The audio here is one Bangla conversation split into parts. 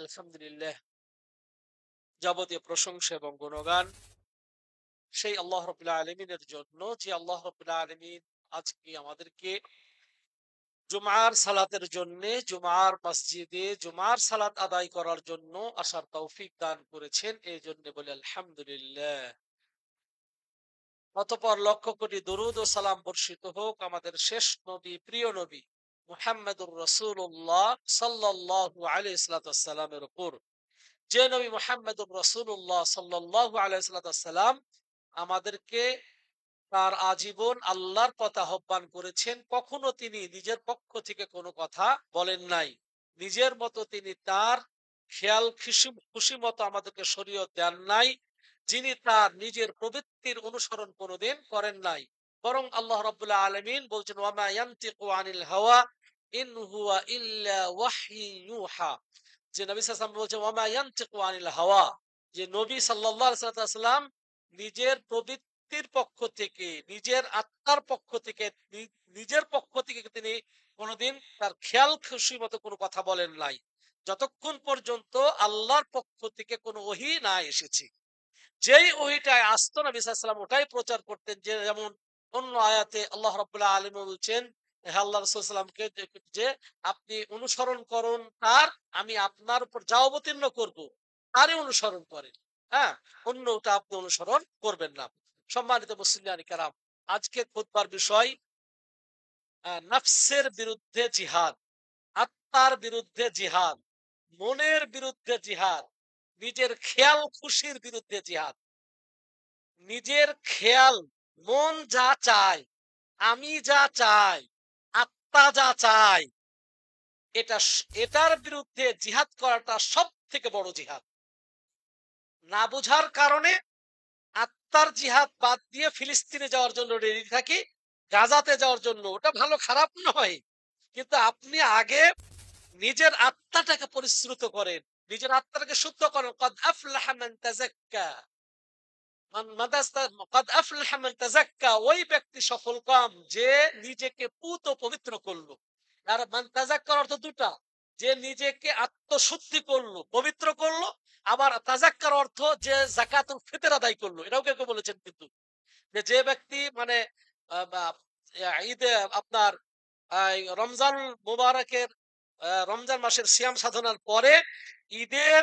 আলহামদুলিল্লাহ, যাবতীয় প্রশংসা এবং গুণগান সেই আল্লাহ রাব্বুল আলামিনের জন্য, যে আল্লাহ রাব্বুল আলামিন আজকে আমাদেরকে জুমার সালাতের জন্য জুমার মসজিদে জুমার সালাত আদায় করার জন্য আসার তৌফিক দান করেছেন। এই জন্য বলি আলহামদুলিল্লাহ। অতঃপর লক্ষ কোটি দরুদ ও সালাম বর্ষিত হোক আমাদের শেষ নবী, প্রিয় নবী মুহাম্মদুর রাসূলুল্লাহ সাল্লাল্লাহু আলাইহি সাল্লামের উপর, যে নবী মুহাম্মদুর রাসূলুল্লাহ সাল্লাল্লাহু আলাইহি সাল্লাম আমাদেরকে তার আজীবন আল্লাহর পথে আহ্বান করেছেন। কখনো তিনি নিজের পক্ষ থেকে কোনো কথা বলেন নাই। নিজের মতো তিনি তার খেয়াল খুশি মতো আমাদেরকে শরীয়ত দেন নাই। যিনি তার নিজের প্রবৃত্তির অনুসরণ কোনোদিন করেন নাই, বরং আল্লাহ রাব্বুল আলামিন বলছেন, ওয়ামা ইয়ানতিকু আনিল হাওয়া ইন হুয়া ইল্লা ওয়াহয়ু ইউহা। যে নবী সাল্লাল্লাহু আলাইহি ওয়াসাল্লাম বলছেন, ওয়ামা ইয়ানতিকু আনিল হাওয়া, যে নবী সাল্লাল্লাহু আলাইহি ওয়াসাল্লাম নিজের প্রবৃত্তির পক্ষ থেকে, নিজের আত্মার পক্ষ থেকে, নিজের পক্ষ থেকে তিনি কোনোদিন তার খেয়াল খুশি মতো কোনো কথা বলেন নাই, যতক্ষণ পর্যন্ত আল্লাহর পক্ষ থেকে কোনো ওহী না এসেছে। যেই ওহীটায় আসতো নবী সাল্লাল্লাহু আলাইহি ওয়াসাল্লাম ওটাই প্রচার করতেন। যে যেমন অন্য আয়াতে আল্লাহ রাব্বুল আলামিন বলছেন, হে আল্লাহ রাসূল সাল্লাল্লাহু আলাইহি ওয়াসাল্লামকে, যে আপনি অনুসরণ করুন তার, আমি আপনার উপর যা অবতীর্ণ করব তারই অনুসরণ করেন। হ্যাঁ, অন্যটা আপনি অনুসরণ করবেন না। সম্মানিত মুসলিয়ান কেরাম, আজকে খুতবার বিষয় নফসের বিরুদ্ধে জিহাদ, আত্মার বিরুদ্ধে জিহাদ, মনের বিরুদ্ধে জিহাদ, নিজের খেয়াল খুশির বিরুদ্ধে জিহাদ। নিজের খেয়াল, মন যা চায়, আমি যা চাই, আত্মা যা চায়, এটার বিরুদ্ধে জিহাদ করাটা সব থেকে বড় জিহাদ। না বোঝার কারণে আত্মার জিহাদ বাদ দিয়ে ফিলিস্তিনে যাওয়ার জন্য রেডি থাকি, গাজাতে যাওয়ার জন্য। ওটা ভালো খারাপ নয়, কিন্তু আপনি আগে নিজের আত্মাটাকে পরিশ্রুত করেন, নিজের আত্মাটাকে শুদ্ধ করেন। কদ আফলাহা মান তাযাক্কা, ওই ব্যক্তি সফল কাম যে নিজেকে পুত পবিত্র করলো। আর মান তাযাক্কার অর্থ দুটা, যে নিজেকে আত্মশুদ্ধি করলো, পবিত্র করলো। আবার তাযাক্কার অর্থ যে যাকাতুল ফিতর আদায় করলো। এটাও কেউ কেউ বলেছেন, কিন্তু যে ব্যক্তি মানে ঈদে আপনার রমজান মুবারকের রমজান মাসের সিয়াম সাধনার পরে ঈদের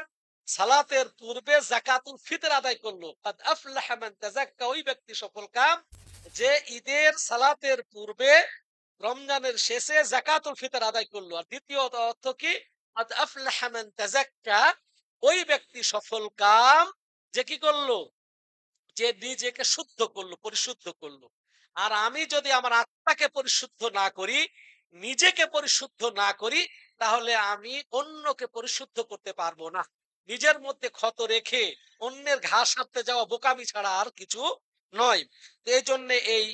সালাতের পূর্বে যাকাতুল ফিতর আদায় করলো, কাদ আফলাহা মান তাযাক্কা, ওই ব্যক্তি সফল কাম যে ঈদের সালাতের পূর্বে রমজানের শেষে যাকাতুল ফিতর আদায় করলো। আর দ্বিতীয় অর্থ কি, কাদ আফলাহা মান তাযাক্কা, ওই ব্যক্তি সফল কাম যে কি করলো, যে নিজেকে শুদ্ধ করলো, পরিশুদ্ধ করলো। আর আমি যদি আমার আত্মাকে পরিশুদ্ধ না করি, নিজেকে পরিশুদ্ধ না করি, তাহলে আমি অন্যকে পরিশুদ্ধ করতে পারবো না। নিজের মধ্যে ক্ষত রেখে অন্যের ঘা সারতে যাওয়া বোকামি ছাড়া আর কিছু নয়। তো এই জন্য এই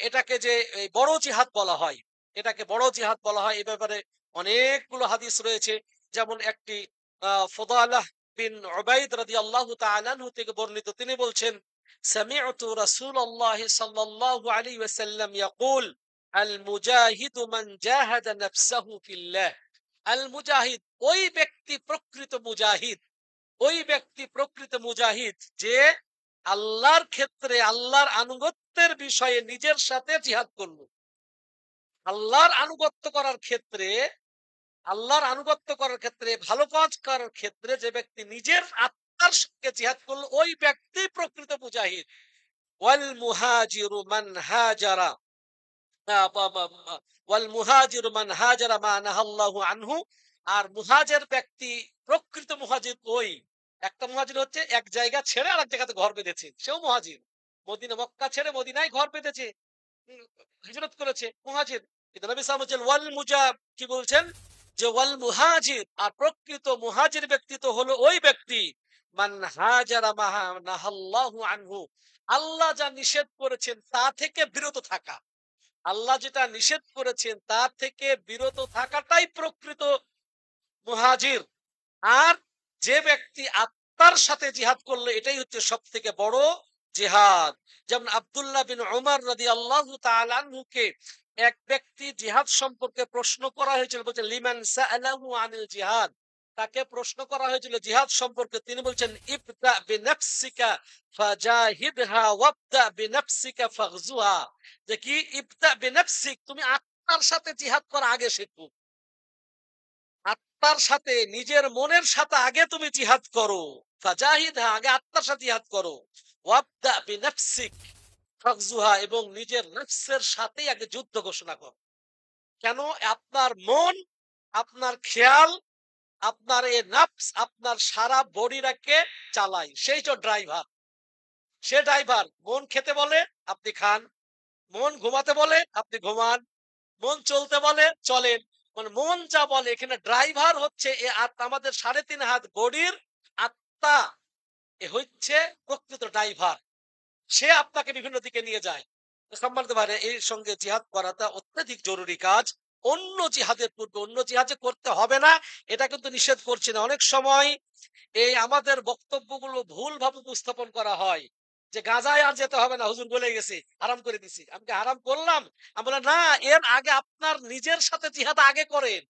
এটাকে যে এই বড় জিহাদ বলা হয়, এটাকে বড় জিহাদ বলা হয়। এ ব্যাপারে অনেকগুলো হাদিস রয়েছে। যেমন একটি ফুদালাহ বিন উবাইদ রাদিয়াল্লাহু তাআলা আনহু থেকে বর্ণিত, তিনি বলছেন, সামি'তু রাসূলুল্লাহ সাল্লাল্লাহু আলাইহি ওয়াসাল্লাম ইয়াকুল, আল মুজাহিদু মান জাহাদা নাফসাহু ফিল্লাহ। আল মুজাহিদ, ওই ব্যক্তি প্রকৃত মুজাহিদ, ওই ব্যক্তি প্রকৃত মুজাহিদ যে আল্লাহর ক্ষেত্রে, আল্লাহর আনুগত্যের বিষয়ে নিজের সাথে জিহাদ করলো। আল্লাহর আনুগত্য করার ক্ষেত্রে, আল্লাহর আনুগত্য করার ক্ষেত্রে, ভালো কাজ করার ক্ষেত্রে যে ব্যক্তি নিজের আত্মার সঙ্গে জিহাদ করলো, ওই ব্যক্তি প্রকৃত মুজাহিদ। ওয়াল মুহাজিরু মান হাজারা, ওয়াল মুহাজিরু মান হাজারা মা নাহাল্লাহু আনহু। আর মুহাজির ব্যক্তি, প্রকৃত মুহাজির ওই, একটা মুহাজির হচ্ছে এক জায়গা ছেড়ে আরেক জায়গাতে ঘর বেঁধেছে, সেও মুহাজির। মদিনা মক্কা ছেড়ে মদিনায় ঘর বেঁধেছে, হিজরত করেছে, মুহাজির। কিন্তু নবী সাল্লাল্লাহু আলাইহি ওয়াসাল্লাম ওয়াল মুজাব কি বলছেন, যে ওয়াল মুহাজির, আর প্রকৃত মুহাজির ব্যক্তি তো হলো ওই ব্যক্তি, মান হাজারা মা নাহাল্লাহু আনহু, আল্লাহ যা নিষেধ করেছেন তা থেকে বিরত থাকা। আল্লাহ যেটা নিষেধ করেছেন তা থেকে বিরত থাকাটাই প্রকৃত মুহাজির। আর যে ব্যক্তি আত্মার সাথে জিহাদ করলো, এটাই হচ্ছে সব থেকে বড় জিহাদ। যেমন আব্দুল্লাহ বিন উমর রাদিয়াল্লাহু তাআলা আনহুকে এক ব্যক্তি জিহাদ সম্পর্কে প্রশ্ন করা হয়েছিল, বলছে, লিমান সাআলাহু আনিল জিহাদ, তাকে প্রশ্ন করা হয়েছিল জিহাদ সম্পর্কে, তিনি বলছেন ইবদা বিনাফসিকা ফাজাহিদহা ওয়াবদা বিনাফসিকা ফাগজুহা, যে কি ইবদা বিনাফসিক, তুমি আত্মার সাথে জিহাদ করা আগে শেখো, আত্মার সাথে নিজের মনের সাথে আগে তুমি জিহাদ করো, ফাজাহিদহা আগে আত্মার সাথে জিহাদ করো, ওয়াবদা বিনাফসিক ফাগজুহা এবং নিজের নফসের সাথেই আগে যুদ্ধ ঘোষণা করো। কেন? আপনার মন, আপনার খেয়াল, আপনার এই নফস আপনার সারা বডিটাকে চালায়, সেই যে ড্রাইভার, সে ড্রাইভার মন খেতে বলে আপনি খান, মন ঘুমাতে বলে আপনি ঘুমান, মন চলতে বলে চলেন, মানে মন যা বলে, এখানে ড্রাইভার হচ্ছে এ আমাদের 3.5 হাত বডির আত্মা, এ হচ্ছে প্রকৃত ড্রাইভার, সে আপনাকে বিভিন্ন দিকে নিয়ে যায়। সম্মানিত ভাইরা, এর সঙ্গে জিহাদ করাটা অত্যধিক জরুরি কাজ। অন্য জিহাদের পূর্বে অন্য জিহাদ যে করতে হবে না এটা কিন্তু নিষেধ করছি না। অনেক সময় এই আমাদের বক্তব্যগুলো ভুল ভাবে উপস্থাপন করা হয় যে গাঁজায় আর যেতে হবে না, হুজুর বলে গেছে হারাম করে দিছি, আমি কি হারাম করলাম? আমি বললাম না, এর আগে আপনার নিজের সাথে জিহাদ আগে করেন,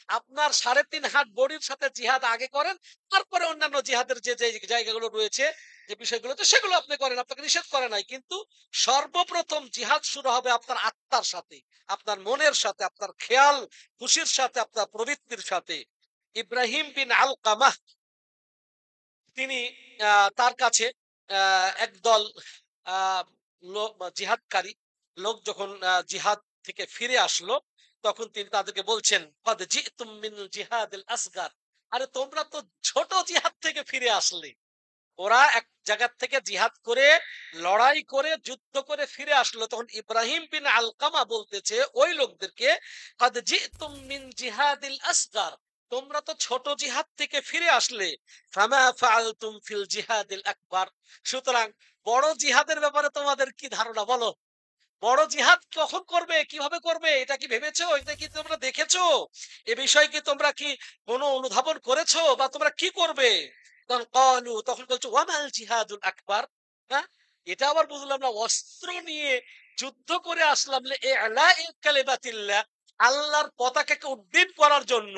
আপনার 3.5 হাত বডির সাথে জিহাদ আগে করেন, তারপরে অন্যান্য জিহাদের যে যে জায়গাগুলো রয়েছে, যে বিষয়গুলো, তো সেগুলো আপনি করেন, আপনাকে নিষেধ করে নাই, কিন্তু সর্বপ্রথম জিহাদ শুরু হবে আপনার আত্মার সাথে, আপনার মনের সাথে, আপনার খেয়াল খুশির সাথে, আপনার প্রবৃত্তির সাথে। ইব্রাহিম বিন আলকামাহ, তিনি তার কাছে একদল আহ, লোক জিহাদকারী লোক যখন জিহাদ থেকে ফিরে আসলো, তখন তিনি তাদেরকে বলছেন কদ জিতুম মিন জিহাদিল আসগার, আরে তোমরা তো ছোট জিহাদ থেকে ফিরে আসলে। ওরা এক জায়গা থেকে জিহাদ করে লড়াই করে যুদ্ধ করে ফিরে আসলো, তখন ইব্রাহিম বিন আলকামা বলতেছে ওই লোকদেরকে কদ জিতুম মিন জিহাদিল আসগার, তোমরা তো ছোট জিহাদ থেকে ফিরে আসলে, ফামা ফাআলতুম ফিল জিহাদিল আকবার, সুতরাং বড় জিহাদের ব্যাপারে তোমাদের কি ধারণা বলো? বড় জিহাদ কখন করবে, কিভাবে করবে, এটা কি ভেবেছো? এটা কি তোমরা দেখেছো? এ বিষয়ে কি তোমরা কি কোনো অনুধাবন করেছো, বা তোমরা কি করবে? তখন কালু, তখন বলছো ওয়ামাল জিহাদুল আকবার, হ্যাঁ, এটা আবার বুঝলাম না, অস্ত্র নিয়ে যুদ্ধ করে আসলাম কালিমাতিল্লাহ, আল্লাহর পতাকাকে উড্ডীন করার জন্য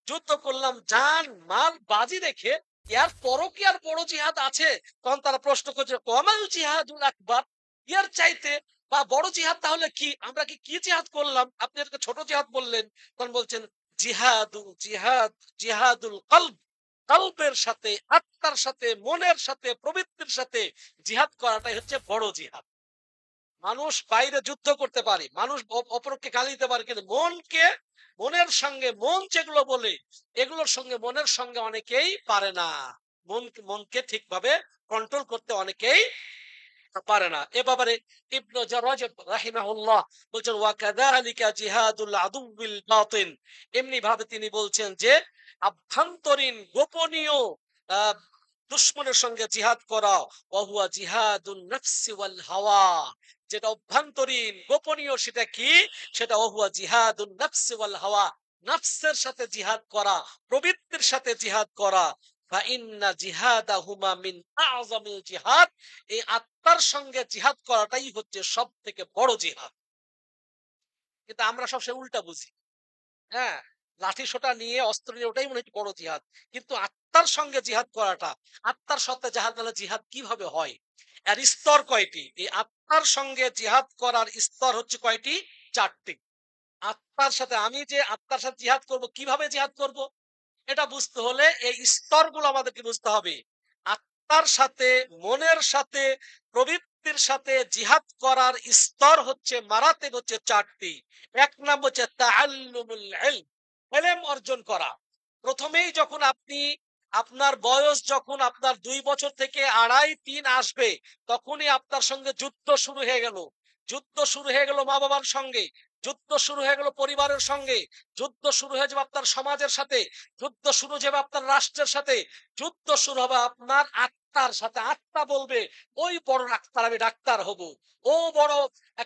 যুদ্ধ করলাম জান মাল বাজি রেখে, এর পরও কি আর বড় জিহাদ আছে? তখন তারা প্রশ্ন করছে ওয়ামাল জিহাদুল আকবার, এর চাইতে বা বড় জিহাদ তাহলে কি? আমরা কি কি জিহাদ করলাম, আপনি এটাকে ছোট জিহাদ বললেন? তখন বলছেন জিহাদুল কলব, কলবের সাথে, আত্মার সাথে, মনের সাথে, প্রবৃত্তির সাথে জিহাদ করাটাই হচ্ছে বড় জিহাদ। মানুষ বাইরে যুদ্ধ করতে পারে, মানুষ অপরকে গালি দিতে পারে, কিন্তু মনকে, মনের সঙ্গে মন যেগুলো বলে, এগুলোর সঙ্গে মনের সঙ্গে অনেকেই পারে না, মনকে ঠিকভাবে কন্ট্রোল করতে অনেকেই পারে না। এ ব্যাপারে ইবনে রাজব রাহিমাহুল্লাহ বলছেন ওয়া কাযালিকা জিহাদুল আদুবিল বাতিন, এমনি ভাবে তিনি বলছেন যে আভ্যন্তরীণ গোপনীয় দুশমনের সঙ্গে জিহাদ করা, ওয়া হুয়া জিহাদুন নফসি ওয়াল হাওয়া, যেটা অভ্যন্তরীণ গোপনীয় সেটা কি? সেটা ওয়া হুয়া জিহাদুন নফসি ওয়াল হাওয়া, নফসের সাথে জিহাদ করা, প্রবৃত্তির সাথে জিহাদ করা। ফাইন্না জিহাদাহুমা মিন আযমিল জিহাদ, এই আত্মার সঙ্গে জিহাদ করাটাই হচ্ছে সব থেকে বড় জিহাদ। কিন্তু আমরা সবসময় উল্টা বুঝি, হ্যাঁ, লাঠি সোটা নিয়ে অস্ত্র নিয়ে ওটাই মনে হচ্ছে বড় জিহাদ, কিন্তু আত্মার সঙ্গে জিহাদ করাটা, আত্মার সাথে জিহাদ, মানে জিহাদ কিভাবে হয়, এর স্তর কয়টি? এই আত্মার সঙ্গে জিহাদ করার স্তর হচ্ছে কয়টি? 4টি। আত্মার সাথে, আমি যে আত্মার সাথে জিহাদ করব, কিভাবে জিহাদ করব, এটা বুঝতে হলে এই স্তরগুলো আমাদেরকে বুঝতে হবে। আত্মার সাথে, মনের সাথে, প্রবৃত্তির সাথে জিহাদ করার স্তর হচ্ছে, মারাতেব হচ্ছে 4টি। এক নম্বর হচ্ছে তাআল্লুমুল ইলম, ইলম অর্জন করা। প্রথমেই যখন আপনি, আপনার বয়স যখন আপনার 2 বছর থেকে 2.5-3 আসবে, তখনই আপনার সঙ্গে যুদ্ধ শুরু হয়ে গেল, যুদ্ধ শুরু হয়ে গেল মা বাবার সঙ্গে, যুদ্ধ শুরু হয়ে গেল পরিবারের সঙ্গে, যুদ্ধ শুরু হয়ে যাবে আপনার সমাজের সাথে, যুদ্ধ শুরু হয়ে যাবে আপনার রাষ্ট্রের সাথে, যুদ্ধ শুরু হবে আপনার আত্মার সাথে। আত্মা বলবে ওই বড় ডাক্তার আমি ডাক্তার হব, ও বড়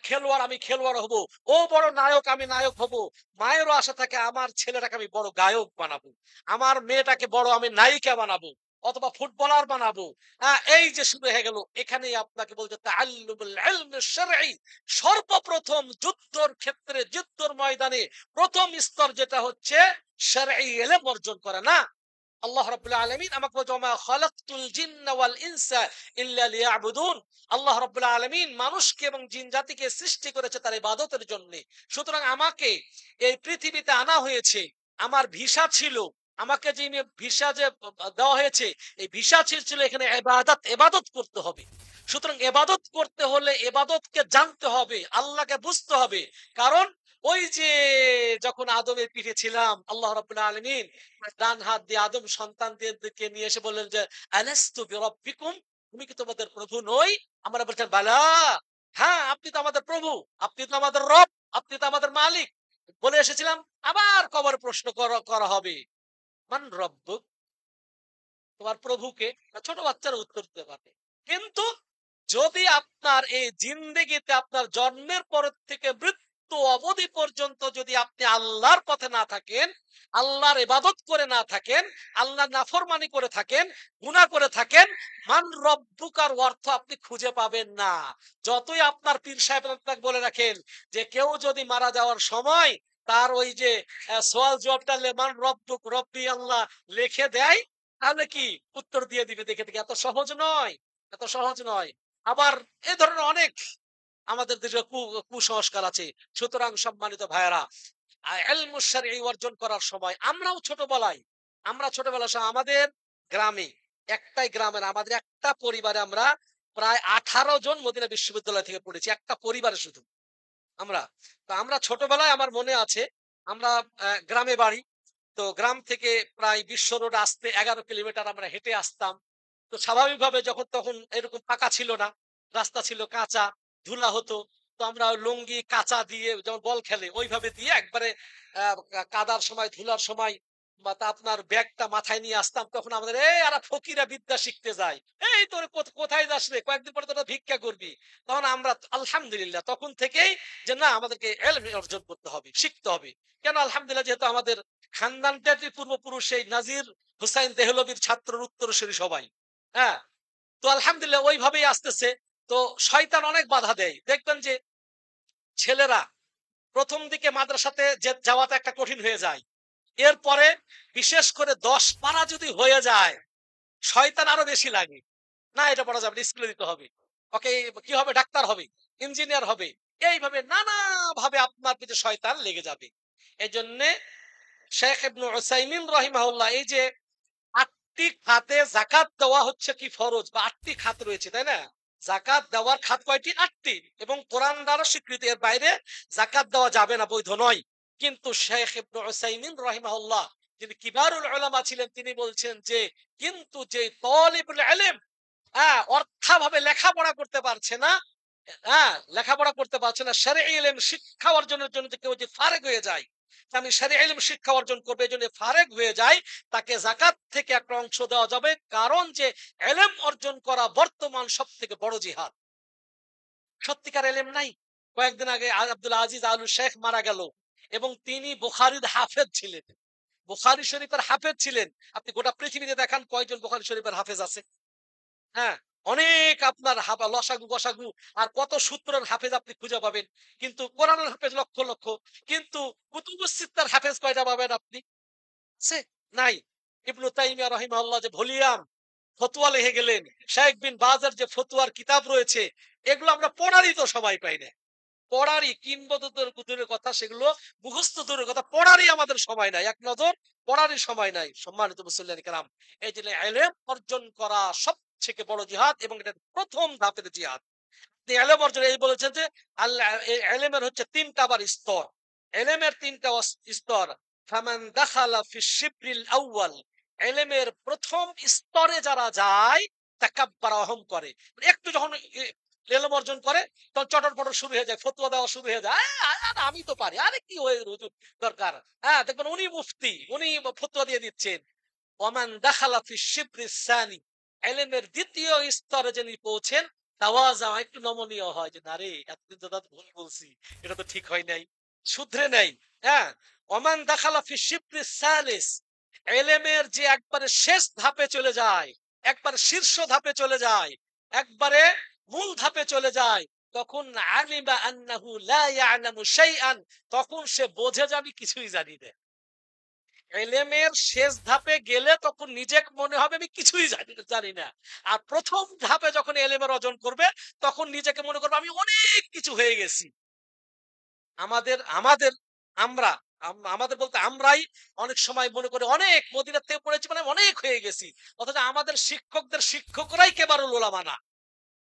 খেলোয়াড় আমি খেলোয়াড় হব, ও বড় নায়ক আমি নায়ক হব। মায়েরও আশা থাকে আমার ছেলেটাকে আমি বড় গায়ক বানাবো, আমার মেয়েটাকে বড় আমি নায়িকা বানাবো, অথবা ফুটবলার বানাবো। এই যে শুরু হয়ে গেল, এখানেই আপনাকে বলতে তাআল্লুমুল ইলম শারঈ, সর্বপ্রথম যুদ্ধর ক্ষেত্রে, যুদ্ধর ময়দানে প্রথম স্তর যেটা হচ্ছে শারঈ ইলম অর্জন করা, না আল্লাহ রাব্বুল আলামিন আমাকে বলছেন ওয়া মা খালাকতুল জিন্না ওয়াল ইনসা ইল্লা লিয়াবুদুন। আল্লাহ রাব্বুল আলামিন মানুষকে এবং জিন জাতিকে সৃষ্টি করেছে তার ইবাদতের জন্য। সুতরাং আমাকে এই পৃথিবীতে আনা হয়েছে, আমার ভিসা ছিল, আমাকে যে ভিসা যে দেওয়া হয়েছে, এই ভিসা ছিল এখানে ইবাদত করতে হবে। সুতরাং ইবাদত করতে হলে ইবাদতকে জানতে হবে, আল্লাহকে বুঝতে হবে। কারণ ওই যে যখন আদমের পিঠে ছিলাম, আল্লাহ রাব্বুল আলামিন ডান হাত দিয়ে আদম সন্তানদেরকে নিয়ে এসে বললেন যে আলাস্তু বিরাব্বিকুম, তুমি কি তোমাদের প্রভু নই? আমরা বলছেন বালা, হ্যাঁ আপনি তো আমাদের প্রভু, আপনি তো আমাদের রব, আপনি তো আমাদের মালিক বলে এসেছিলাম। আবার কবর প্রশ্ন করা হবে, মান রব্বুক, তোমার প্রভুকে? ছোট বাচ্চারা উত্তর দিতে পারে। কিন্তু যদি আপনার এই জিন্দেগিতে আপনার জন্মের পর থেকে মৃত্যু অবধি পর্যন্ত যদি আপনি আল্লাহর পথে না থাকেন, আল্লাহর ইবাদত করে না থাকেন, আল্লাহর নাফরমানি করে থাকেন, গুনাহ করে থাকেন, মান রব্বুকার অর্থ আপনি খুঁজে পাবেন না। যতই আপনার পীর সাহেব আপনাকে বলে রাখেন যে কেউ যদি মারা যাওয়ার সময় তার ওই যে সওয়াল জবাবটা মান রব্বুক রব্বি আল্লাহ লিখে দেয়, তাহলে কি উত্তর দিয়ে দিবে দেখে দেখে? এত সহজ নয়, এত সহজ নয়। আবার এ ধরনের অনেক আমাদের দেশে কুসংস্কার আছে। সুতরাং সম্মানিত ভাইয়েরা, ইলমুশ শরঈ অর্জন করার সময় আমরা ছোটবেলায় আমাদের গ্রামে, একটাই গ্রামের আমাদের একটা পরিবারে আমরা প্রায় 18 জন মদিনা বিশ্ববিদ্যালয় থেকে পড়েছি, একটা পরিবারে শুধু আমরা। তো আমরা ছোটবেলায় আমার মনে আছে, আমরা গ্রামে বাড়ি, তো গ্রাম থেকে প্রায় বিশ্ব রোড আসতে 11 কিলোমিটার আমরা হেঁটে আসতাম। তো স্বাভাবিকভাবে যখন তখন এরকম পাকা ছিল না, রাস্তা ছিল কাঁচা, ধুলা হতো। তো আমরা লুঙ্গি কাঁচা দিয়ে যেমন বল খেলে ওইভাবে দিয়ে একবারে কাদার সময় ধুলার সময় বা তা আপনার ব্যাগটা মাথায় নিয়ে আসতাম। তখন আমাদের এই আরা ফকিরা বিদ্যা শিখতে যায়, এই তোর কোথায় যাস রে, কয়েকদিন পরে তোরা ভিক্ষা করবি। তখন আমরা আলহামদুলিল্লাহ তখন থেকেই যে না আমাদেরকে ইলম অর্জন করতে হবে, শিখতে হবে। কেন আলহামদুলিল্লাহ, যেহেতু আমাদের খানদানটারই পূর্বপুরুষ সেই নাজির হুসাইন দেহলভির ছাত্রর উত্তরসূরি সবাই। হ্যাঁ, তো আলহামদুলিল্লাহ ওইভাবেই আসতেছে। তো শয়তান অনেক বাধা দেয়। দেখবেন যে ছেলেরা প্রথম দিকে মাদ্রাসাতে যাওয়াটা একটা কঠিন হয়ে যায়। এরপরে বিশেষ করে 10 পারা যদি হয়ে যায়, শয়তান আরো বেশি লাগে। না এটা পড়া যাবে না, স্কুলে দিতে হবে, ওকে কি হবে, ডাক্তার হবে, ইঞ্জিনিয়ার হবে, এইভাবে নানা ভাবে আপনার পিছনে শয়তান লেগে যাবে। এই জন্য শেখ ইবনে উসাইমিন রাহিমাহুল্লাহ এই যে 8টি খাতে যাকাত দেওয়া হচ্ছে কি ফরজ, বা 8টি খাত রয়েছে তাই না? যাকাত দেওয়ার খাত কয়টি? 8টি। এবং কোরআন দ্বারা স্বীকৃতি, এর বাইরে যাকাত দেওয়া যাবে না, বৈধ নয়। কিন্তু শেখ ইবনে উসাইমিন রাহিমাহুল্লাহ যিনি কিবারুল উলামা ছিলেন, তিনি বলছেন যে কিন্তু যে তালিবুল ইলম অর্থাভাবে লেখাপড়া করতে পারছে না, লেখাপড়া করতে পারছে না, শরঈ ইলম শিক্ষা অর্জনের জন্য কেউ যে ফারেক হয়ে যায়, আমি শরঈ ইলম শিক্ষা অর্জন করবে এই জন্য ফারেক হয়ে যায়, তাকে যাকাত থেকে একটা অংশ দেওয়া যাবে। কারণ যে ইলম অর্জন করা বর্তমান সব থেকে বড় জিহাদ। সত্যিকার ইলম নাই। কয়েকদিন আগে আব্দুল আজিজ আলু শেখ মারা গেল, এবং তিনি বুখারীর হাফেজ ছিলেন, বুখারী শরীফের হাফেজ ছিলেন। আপনি গোটা পৃথিবীতে দেখান কয়জন বুখারী শরীফের হাফেজ আছে? হ্যাঁ, অনেক আপনার লসাগু গসাগু আর কত সূত্রের হাফেজ আপনি খুঁজে পাবেন, কিন্তু কোরআনের হাফেজ লক্ষ লক্ষ। কিন্তু কুতুবুস সিত্তার হাফেজ কয়টা পাবেন আপনি? আছে? নাই। ইবনু তাইমিয়া রাহিমাহুল্লাহ যে ভলিয়াম ফতোয়া লিখে গেলেন, শাইখ বিন বাজের যে ফতোয়ার কিতাব রয়েছে, এগুলো আমরা পড়ারই তো সময় পাই না। পড়ারই কিংবদন্তের দূরের কথা, সেগুলো মুখস্থ দূরের কথা, পড়ারই আমাদের সময় নাই, এক নজর পড়ারই সময় নাই। সম্মানিত মুসল্লিয়ান কেরাম, এই জন্য ইলম অর্জন করা সবথেকে বড় জিহাদ, এবং এটা প্রথম ধাপের জিহাদ। তিনি ইলম অর্জন এই বলেছেন যে আল্লাহ ইলমের হচ্ছে 3টা বার স্তর, ইলমের 3টা স্তর। ফামান দাখালা ফি শিবরিল আউয়াল, ইলমের প্রথম স্তরে যারা যায় তাকাব্বারা, অহং করে। একটু যখন ইলম অর্জন করে তখন চটর পটর শুরু হয়ে যায়, ফতোয়া দেওয়া শুরু হয়ে যায়, আমি তো পারি, আরে কি হয়ে দরকার। হ্যাঁ, দেখবেন উনি মুফতি, উনি ফতোয়া দিয়ে দিচ্ছেন। ওমান দাখালা ফি শিবরিস সানি, ইলমের দ্বিতীয় স্তরে যিনি পৌঁছেন, তাওয়াজা, একটু নমনীয় হয় যে না রে এতদিন তো দাদা ভুল বলছি, এটা তো ঠিক হয় নাই, শুধরে নাই। হ্যাঁ, ওমান দাখালা ফি শিবরিস সালিস, ইলমের যে একবারে শেষ ধাপে চলে যায়, একবার শীর্ষ ধাপে চলে যায়, একবারে মূল ধাপে চলে যায়, তখন আলিমা আন্নাহু লা ইয়ালামু শাইআন, তখন সে বোঝে যে আমি কিছুই জানি না। এলেমের শেষ ধাপে গেলে তখন নিজে মনে হবে আমি কিছুই জানি না। আর প্রথম ধাপে যখন এলেমের অর্জন করবে তখন নিজেকে মনে করবে আমি অনেক কিছু হয়ে গেছি। আমাদের আমাদের আমরা আমাদের বলতে আমরাই অনেক সময় মনে করি অনেক মদিনার থেকে পড়েছি মানে অনেক হয়ে গেছি। অথচ আমাদের শিক্ষকদের শিক্ষকরাই কেবারুল উলামা না।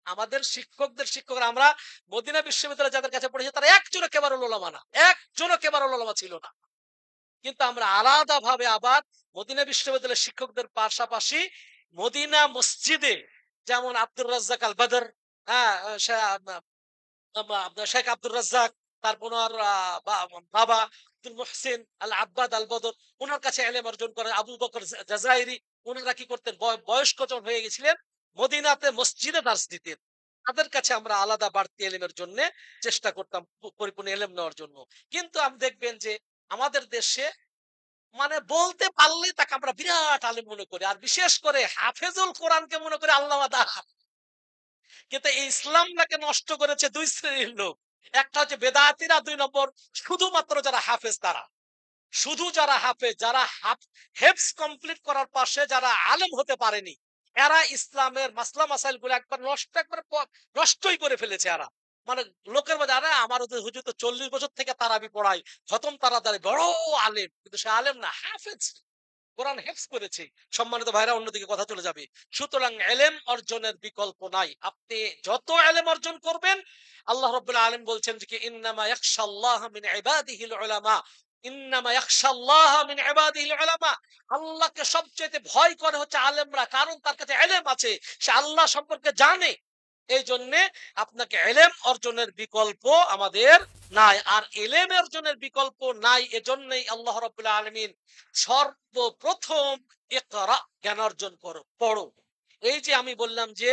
আমাদের শিক্ষকদের শিক্ষকরা আমরা মদিনা বিশ্ববিদ্যালয়ে যাদের কাছে পড়েছি তারা একজনও কেবারুল উলামা না। একজনও কেবারুল উলামা ছিল না। কিন্তু আমরা আলাদাভাবে আবার মদিনা বিশ্ববিদ্যালয়ের শিক্ষকদের পাশাপাশি মদিনা মসজিদে যেমন আব্দুর রাজ্জাক আল বদর, হ্যাঁ, আপনার শেখ আব্দুর রাজ্জাক, তারপর ওনার বাবা আব্দুল মুহসিন আল আব্বাদ আল বদর, ওনার কাছে এলেম অর্জন করে আবু বকর জাজাইরি, ওনারা কি করতেন বয়স্ক যখন হয়ে গেছিলেন মদিনাতে মসজিদে দার্স দিতেন। তাদের কাছে আমরা আলাদা বাড়তি এলেমের জন্য চেষ্টা করতাম, পরিপূর্ণ এলেম নেওয়ার জন্য। কিন্তু আপনি দেখবেন যে আমাদের দেশে মানে বলতে পারলেই তাকে আমরা বিরাট আলেম মনে করি, আর বিশেষ করে হাফেজুল কোরআনকে মনে করি আল্লামা। কিন্তু এই ইসলামটাকে নষ্ট করেছে দুই শ্রেণীর লোক। একটা হচ্ছে বেদাতিরা, দুই নম্বর শুধুমাত্র যারা হাফেজ তারা। শুধু যারা হাফেজ, যারা হেফজ কমপ্লিট করার পাশে যারা আলেম হতে পারেনি, এরা ইসলামের মাসলা মাসাইল গুলো একবার নষ্টই করে ফেলেছে এরা। মানে লোকের মাঝে আরে আমার হুজুর তো 40 বছর থেকে তারাবি পড়াই, খতম তারাদারি, বড় আলেম, কিন্তু সে আলেম না, হাফেজ, কোরআন হেফজ করেছে। সম্মানিত ভাইরা, অন্যদিকে কথা চলে যাবে। সুতরাং এলেম অর্জনের বিকল্প নাই। আপনি যত এলেম অর্জন করবেন, আল্লাহ রাব্বুল আলামিন বলছেন যে ইন্নামা ইয়াখশাল্লাহ মিন ইবাদিহিল উলামা, ইন্নামা ইয়াখশাল্লাহ মিন ইবাদিহিল উলামা। আল্লাহকে সবচেয়ে ভয় করে হচ্ছে আলেমরা, কারণ তার কাছে এলেম আছে, সে আল্লাহ সম্পর্কে জানে। এই জন্যে আপনাকে এলেম অর্জনের বিকল্প আমাদের নাই। আর এলেম অর্জনের বিকল্প নাই, এজন্যই আল্লাহ রাব্বুল আলামিন সর্বপ্রথম ইকরা, জ্ঞান অর্জন করো, পড়ো। এই যে আমি বললাম যে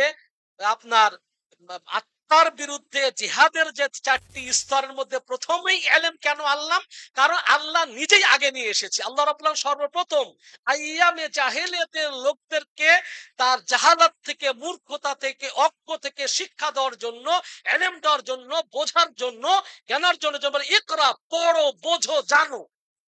আপনার আত্মার বিরুদ্ধে জিহাদের যে 4টি স্তরের মধ্যে প্রথমেই এলেম কেন আনলাম, কারণ আল্লাহ নিজেই আগে নিয়ে এসেছে। আল্লাহ রাব্বুল আলামিন সর্বপ্রথম আইয়ামে জাহেলিয়াতের লোকদেরকে তার জাহালাত থেকে, মূর্খতা থেকে, অজ্ঞ থেকে শিক্ষা দেওয়ার জন্য, এলেম দেওয়ার জন্য, বোঝার জন্য, জ্ঞানের জন্য যেমন ইকরা, পড়ো, বোঝো, জানো।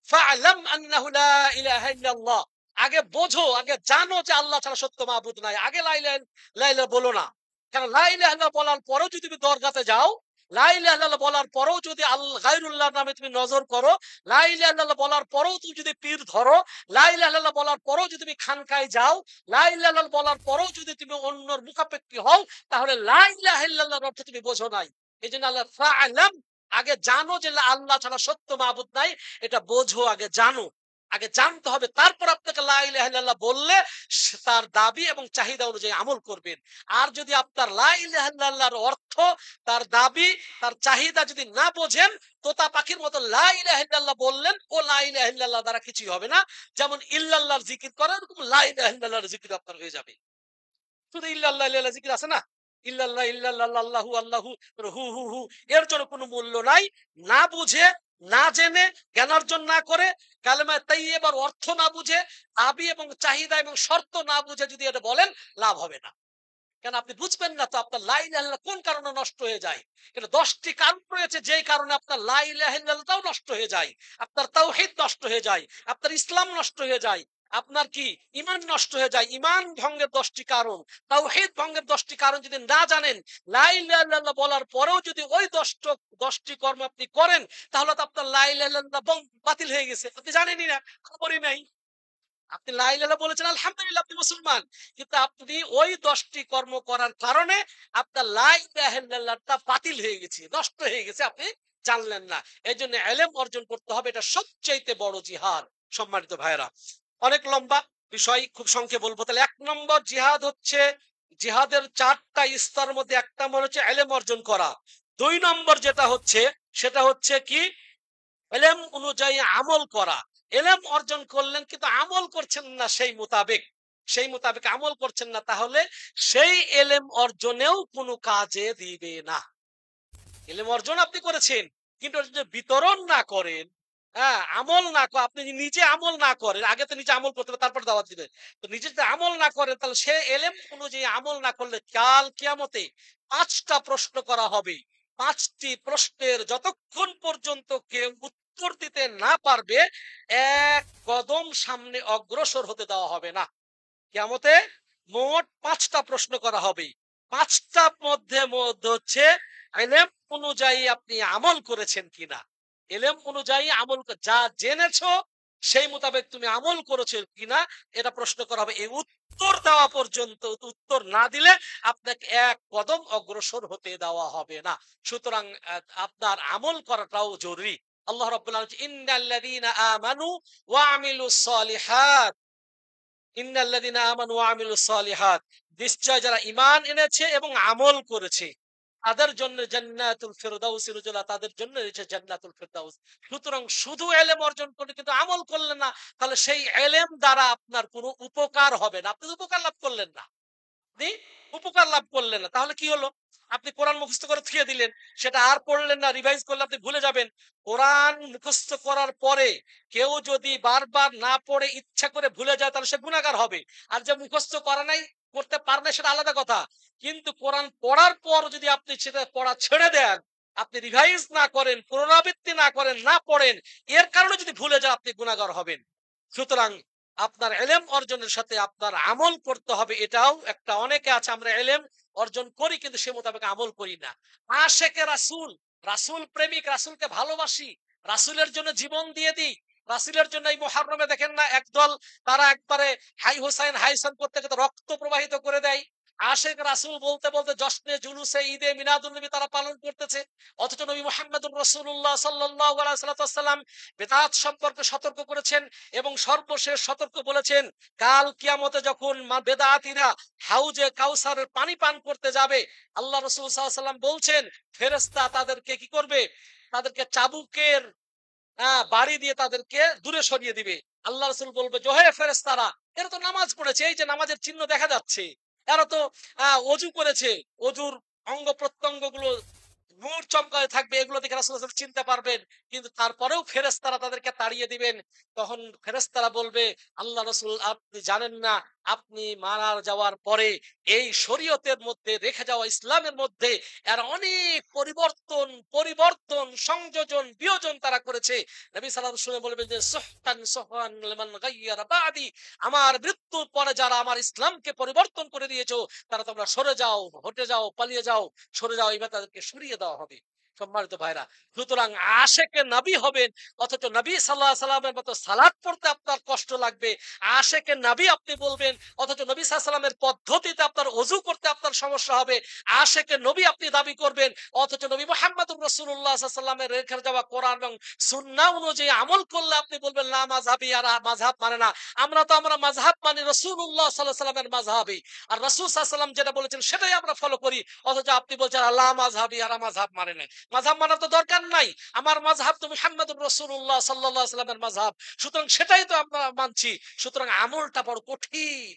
ফা'লাম আন্নাহু লা ইলাহা ইল্লাল্লাহ, আগে বোঝো, আগে জানো যে আল্লাহ ছাড়া সত্য মাবুদ নাই। আগে লা ইলাহা ইল্লাল্লাহ বলো না। কারণ লা ইলাহা ইল্লাল্লাহ বলার পরেও যদি তুমি দরগাতে যাও, লা ইলাহা ইল্লাল্লাহ বলার পরেও যদি গায়রুল্লাহর নামে তুমি নজর করো, লা ইলাহা ইল্লাল্লাহ বলার পরেও তুমি যদি পীর ধরো, লা ইলাহা ইল্লাল্লাহ বলার পরেও যদি তুমি খানকায় যাও, লা ইলাহা ইল্লাল্লাহ বলার পরেও যদি তুমি অন্যর মুখাপেক্ষী হও, তাহলে লা ইলাহা ইল্লাল্লাহর অর্থ তুমি বোঝো নাই। এইজন্য আল্লাহ ফা'লাম, আগে জানো যে আল্লাহ ছাড়া সত্য মাবুদ নাই, এটা বোঝো, আগে জানো। আগে জানতে হবে, তারপর আপনাকে লা ইলাহা ইল্লাল্লাহ বললে তার দাবি এবং চাহিদা অনুযায়ী আমল করবেন। আর যদি আপনার লা ইলাহা ইল্লাল্লাহর অর্থ, তার দাবি, তার চাহিদা যদি না বোঝেন, তোতা পাখির মতো লা ইলাহা ইল্লাল্লাহ বললেন, ও লা ইলাহা ইল্লাল্লাহ দ্বারা কিছুই হবে না। যেমন ইল্লাল্লাহর জিকির করেন, এরকম লা ইলাহা ইল্লাল্লাহর জিকির আপনার হয়ে যাবে। শুধু ইল্লাল্লাহ ইল্লাল্লাহ জিকির আছে না, ইল্লাল্লাহ ইল্লাল্লাহ আল্লাহু আল্লাহু হু হু হু, এর জন্য কোনো মূল্য নাই। না বুঝে, না জেনে, জ্ঞান অর্জন না করে, কালেমা তাইয়্যিবার অর্থ না বুঝে, দাবি এবং চাহিদা এবং শর্ত না বুঝে যদি এটা বলেন, লাভ হবে না। কেন আপনি বুঝবেন না তো আপনার লা ইলাহা ইল্লাল্লাহ কোন কারণে নষ্ট হয়ে যায়। কিন্তু 10টি কারণ রয়েছে যেই কারণে আপনার লা ইলাহা ইল্লাল্লাহটাও নষ্ট হয়ে যায়, আপনার তাওহীদ নষ্ট হয়ে যায়, আপনার ইসলাম নষ্ট হয়ে যায়, আপনার কি ঈমান নষ্ট হয়ে যায়। ঈমান ভঙ্গের 10টি কারণ, তাওহীদ ভঙ্গের 10টি কারণ যদি না জানেন, লা ইলাহা ইল্লাল্লাহ বলার পরেও যদি ওই 10টি কর্ম আপনি করেন, তাহলে তো আপনার লা ইলাহা ইল্লাল্লাহ বাতিল হয়ে গেছে, আপনি জানেনই না, খবরই নাই। আপনি লা ইলাহা ইল্লাল্লাহ বলেছেন, আলহামদুলিল্লাহ আপনি মুসলমান, কিন্তু আপনি ওই 10টি কর্ম করার কারণে আপনার লা ইলাহা ইল্লাল্লাহটা বাতিল হয়ে গেছে, নষ্ট হয়ে গেছে, আপনি জানলেন না। এইজন্য ইলম অর্জন করতে হবে, এটা সবচাইতে বড় জিহাদ। সম্মানিত ভাইরা, অনেক লম্বা বিষয়, খুব সংক্ষেপে বলবো। তাহলে 1 নম্বর জিহাদ হচ্ছে, জিহাদের 4টা স্তর মধ্যে একটা মনে হচ্ছে ইলম অর্জন করা। 2 নম্বর যেটা হচ্ছে, সেটা হচ্ছে কি, এলেম অনুযায়ী আমল করা। এলেম অর্জন করলেন কিন্তু আমল করছেন না সেই মোতাবেক আমল করছেন না, তাহলে সেই এলেম অর্জনেও কোনো কাজে দিবে না। এলেম অর্জন আপনি করেছেন, কিন্তু ওটা যদি বিতরণ না করেন, হ্যাঁ, আমল না করে, আপনি নিজে আমল না করেন, আগে তো নিজে আমল করতে হবে তারপর দাওয়াত দিবেন। তো নিজে যদি আমল না করেন, তাহলে সে এলেম অনুযায়ী আমল না করলে কাল কিয়ামতে 5টা প্রশ্ন করা হবে। 5টি প্রশ্নের যতক্ষণ পর্যন্ত কেউ উত্তর দিতে না পারবে, এক কদম সামনে অগ্রসর হতে দেওয়া হবে না। কিয়ামতে মোট 5টা প্রশ্ন করা হবে। 5টার মধ্যে হচ্ছে ইলম অনুযায়ী আপনি আমল করেছেন কিনা। ইলম অনুযায়ী আমল যা জেনেছো সেই মোতাবেক তুমি আমল করেছো কিনা, এটা প্রশ্ন করা হবে। এই উত্তর দেওয়া পর্যন্ত, উত্তর না দিলে আপনাকে এক কদম অগ্রসর হতে দেওয়া হবে না। সুতরাং আপনার আমল করাটাও জরুরি। আল্লাহ রাব্বুল আলামিন ইন্নাল্লাযীনা আমানু ওয়া আমিলুস সালিহাত, ইন্নাল্লাযীনা আমানু ওয়া আমিলুস সালিহাত, নিশ্চয় যারা ঈমান এনেছে এবং আমল করেছে তাদের জন্য জান্নাতুল ফিরদাউস নুজুলা, তাদের জন্য রয়েছে জান্নাতুল ফিরদাউস। সুতরাং শুধু ইলম অর্জন করে কিন্তু আমল করলেন না, তাহলে সেই ইলম দ্বারা আপনার কোনো উপকার হবে না, আপনি উপকার লাভ করলেন না। আপনি উপকার লাভ করলেন না, তাহলে কি হলো? আপনি কোরআন মুখস্থ করে থুয়ে দিলেন, সেটা আর পড়লেন না, রিভাইজ করলে আপনি ভুলে যাবেন। কোরআন মুখস্থ করার পরে কেউ যদি বারবার না পড়ে ইচ্ছা করে ভুলে যায় তাহলে সে গুনাহগার হবে। আর যে মুখস্থ করে নাই, করতে পারে না, সেটা আলাদা কথা। কিন্তু কোরআন পড়ার পর যদি আপনি সেটা পড়া ছেড়ে দেন, আপনি রিভাইজ না করেন, পুনরাবৃত্তি না করেন, না পড়েন, এর কারণে যদি ভুলে যান আপনি গুনাহগার হবেন। সুতরাং আপনার ইলম অর্জনের সাথে আপনার আমল করতে হবে, এটাও একটা। অনেকে আছে আমরা ইলম অর্জন করি কিন্তু সে মোতাবেক আমল করি না। আশেকে রাসূল, রাসূল প্রেমিক, রাসূলকে ভালোবাসি, রাসূলের জন্য জীবন দিয়ে দিই। রাসূলের জন্য এই মুহররমে দেখেন না একদল, তারা একবারে হাই হোসাইন হাই হোসেন করতে করতে রক্ত প্রবাহিত করে দেয়। আশেক রাসূল বলতে বলতে জশ্নে জুলুসে ঈদে মিলাদুন নবী তারা পালন করতেছে। অথচ নবী মুহাম্মদুর রাসূলুল্লাহ সাল্লাল্লাহু আলাইহি ওয়াসাল্লাম বিদআত সম্পর্কে সতর্ক করেছেন এবং সর্বশেষ সতর্ক বলেছেন, কাল কিয়ামতে যখন বেদাতীরা হাউজে কাউসারের পানি পান করতে যাবে, আল্লাহ রাসূল সাল্লাল্লাহু আলাইহি ওয়াসাল্লাম বলছেন ফেরেশতা তাদেরকে কি করবে? তাদেরকে চাবুকের বাড়ি দিয়ে তাদেরকে দূরে সরিয়ে দিবে। আল্লাহ রাসূল বলবে যে হে ফেরেশতারা, এরা তো নামাজ পড়েছে, এই যে নামাজের চিহ্ন দেখা যাচ্ছে, এরা তো অজু করেছে, অজুর অঙ্গ প্রত্যঙ্গ গুলো নূর চমকাতে থাকবে, এগুলো দেখে রাসূল সাল্লাল্লাহু আলাইহি ওয়াসাল্লাম চিনতে পারবেন। কিন্তু তারপরেও ফেরেশতারা তাদেরকে তাড়িয়ে দিবেন। তখন ফেরেশতারা বলবে, আল্লাহ রাসূল আপনি জানেন না, আপনি মারা যাওয়ার পরে এই শরীয়তের মধ্যে রেখে যাওয়া ইসলামের মধ্যে এর অনেক পরিবর্তন পরিবর্তন সংযোজন বিয়োজন তারা করেছে। নবী সাল্লাল্লাহু আলাইহি ওয়াসাল্লাম বলবেন যে সুহতান সুহতান লিমান গায়্যারা বাদি, আমার মৃত্যুর পরে যারা আমার ইসলামকে পরিবর্তন করে দিয়েছো তারা তোমরা সরে যাও, হটে যাও, পালিয়ে যাও, সরে যাও, এবার তাদেরকে সরিয়ে দেওয়া হবে। সম্মানিত ভাইরা, সুতরাং আশেকে নবী হবেন, অথচ নবী সাল্লাল্লাহু আলাইহি সাল্লামের মতো সালাত পড়তে আপনার কষ্ট লাগবে। আশেকে নবী আপনি বলবেন, অথচ নবী সাল্লাল্লাহু আলাইহি সাল্লামের পদ্ধতিতে আপনার ওযু করতে আপনার সমস্যা হবে। আশেকে নবী আপনি দাবি করবেন, অথচ নবী মুহাম্মদুর রাসূলুল্লাহ সাল্লাল্লাহু আলাইহি সাল্লামের রেখে যাওয়া কোরআন এবং সুন্নাহ অনুযায়ী আমল করলে আপনি বলবেন না মাযহাবী, আর মাযহাব মানে না। আমরা মাযহাব মানি রাসূলুল্লাহ সাল্লাল্লাহু আলাইহি সাল্লামের মাযহাবী, আর রাসূল সাল্লাল্লাহু আলাইহি সাল্লাম যেটা বলেছেন সেটাই আমরা ফলো করি। অথচ আপনি বলছেন আল্লাহ মাযহাবী, আর মাযহাব মানে না। মাযহাব মানার তো দরকার নাই, আমার মাযহাব তো মুহাম্মদুর রাসূলুল্লাহ সাল্লাল্লাহু আলাইহি সাল্লামের মাযহাব, সুতরাং সেটাই তো আমরা মানছি। সুতরাং আমলটা বড় কঠিন।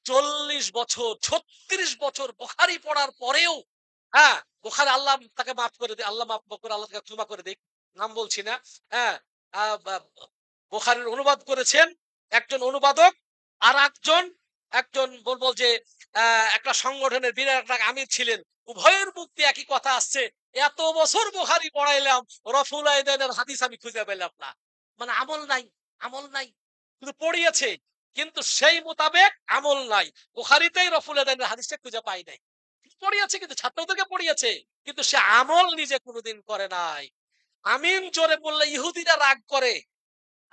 40 বছর 36 বছর বুখারী পড়ার পরেও, হ্যাঁ, বুখারী আল্লাহ তাকে মাফ করে দেয়, আল্লাহ মাফ করে, আল্লাহ তাকে ক্ষমা করে দেয়, নাম বলছি না। হ্যাঁ, বুখারীর অনুবাদ করেছেন একজন অনুবাদক, আর একজন বলবো যে একটা সংগঠনের বিরাট একটা আমির ছিলেন। উভয়ের মুখ দিয়ে একই কথা আসছে, এত বছর বুখারী পড়াইলাম, রফুল আইদানের হাদিস আমি খুঁজে পেলাম না। মানে আমল নাই, আমল নাই, শুধু পড়িয়েছে কিন্তু সেই মোতাবেক আমল নাই। বুখারীতেই রফুল আইদানের হাদিসটা খুঁজে পাই নাই, পড়িয়েছে কিন্তু ছাত্রদেরকে পড়িয়েছে, কিন্তু সে আমল নিজে কোনোদিন করে নাই। আমিন জোরে বললে ইহুদিরা রাগ করে,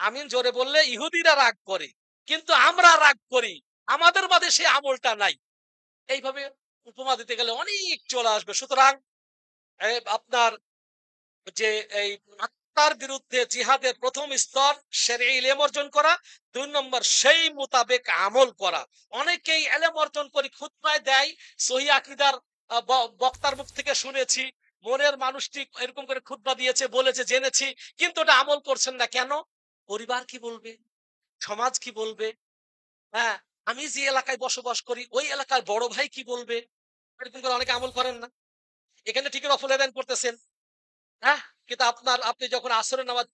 আমিন জোরে বললে ইহুদিরা রাগ করে, কিন্তু আমরা রাগ করি, আমাদের মাঝে সেই আমলটা নাই। এইভাবে উপমা দিতে গেলে অনেক চলে আসবে। সুতরাং আপনার যে এই আত্মার বিরুদ্ধে জিহাদের প্রথম স্তর শরঈ ইলম অর্জন করা, 2 নম্বর সেই মোতাবেক আমল করা। অনেকেই ইলম অর্জন করে খুতবায় দেয়, সহিহ আকীদার বক্তার মুখ থেকে শুনেছি, মনের মানুষটি এরকম করে খুতবা দিয়েছে, বলেছে, জেনেছি, কিন্তু ওটা আমল করছেন না কেন? পরিবার কি বলবে, সমাজ কি বলবে, হ্যাঁ, আমি যে এলাকায় বসবাস করি ওই এলাকার বড় ভাই কি বলবে, এরকম করে অনেকে আমল করেন না। এখানে ঠিক রফুল আদান করতেছেন, হ্যাঁ, কিন্তু আপনি যখন আসরের নামাজ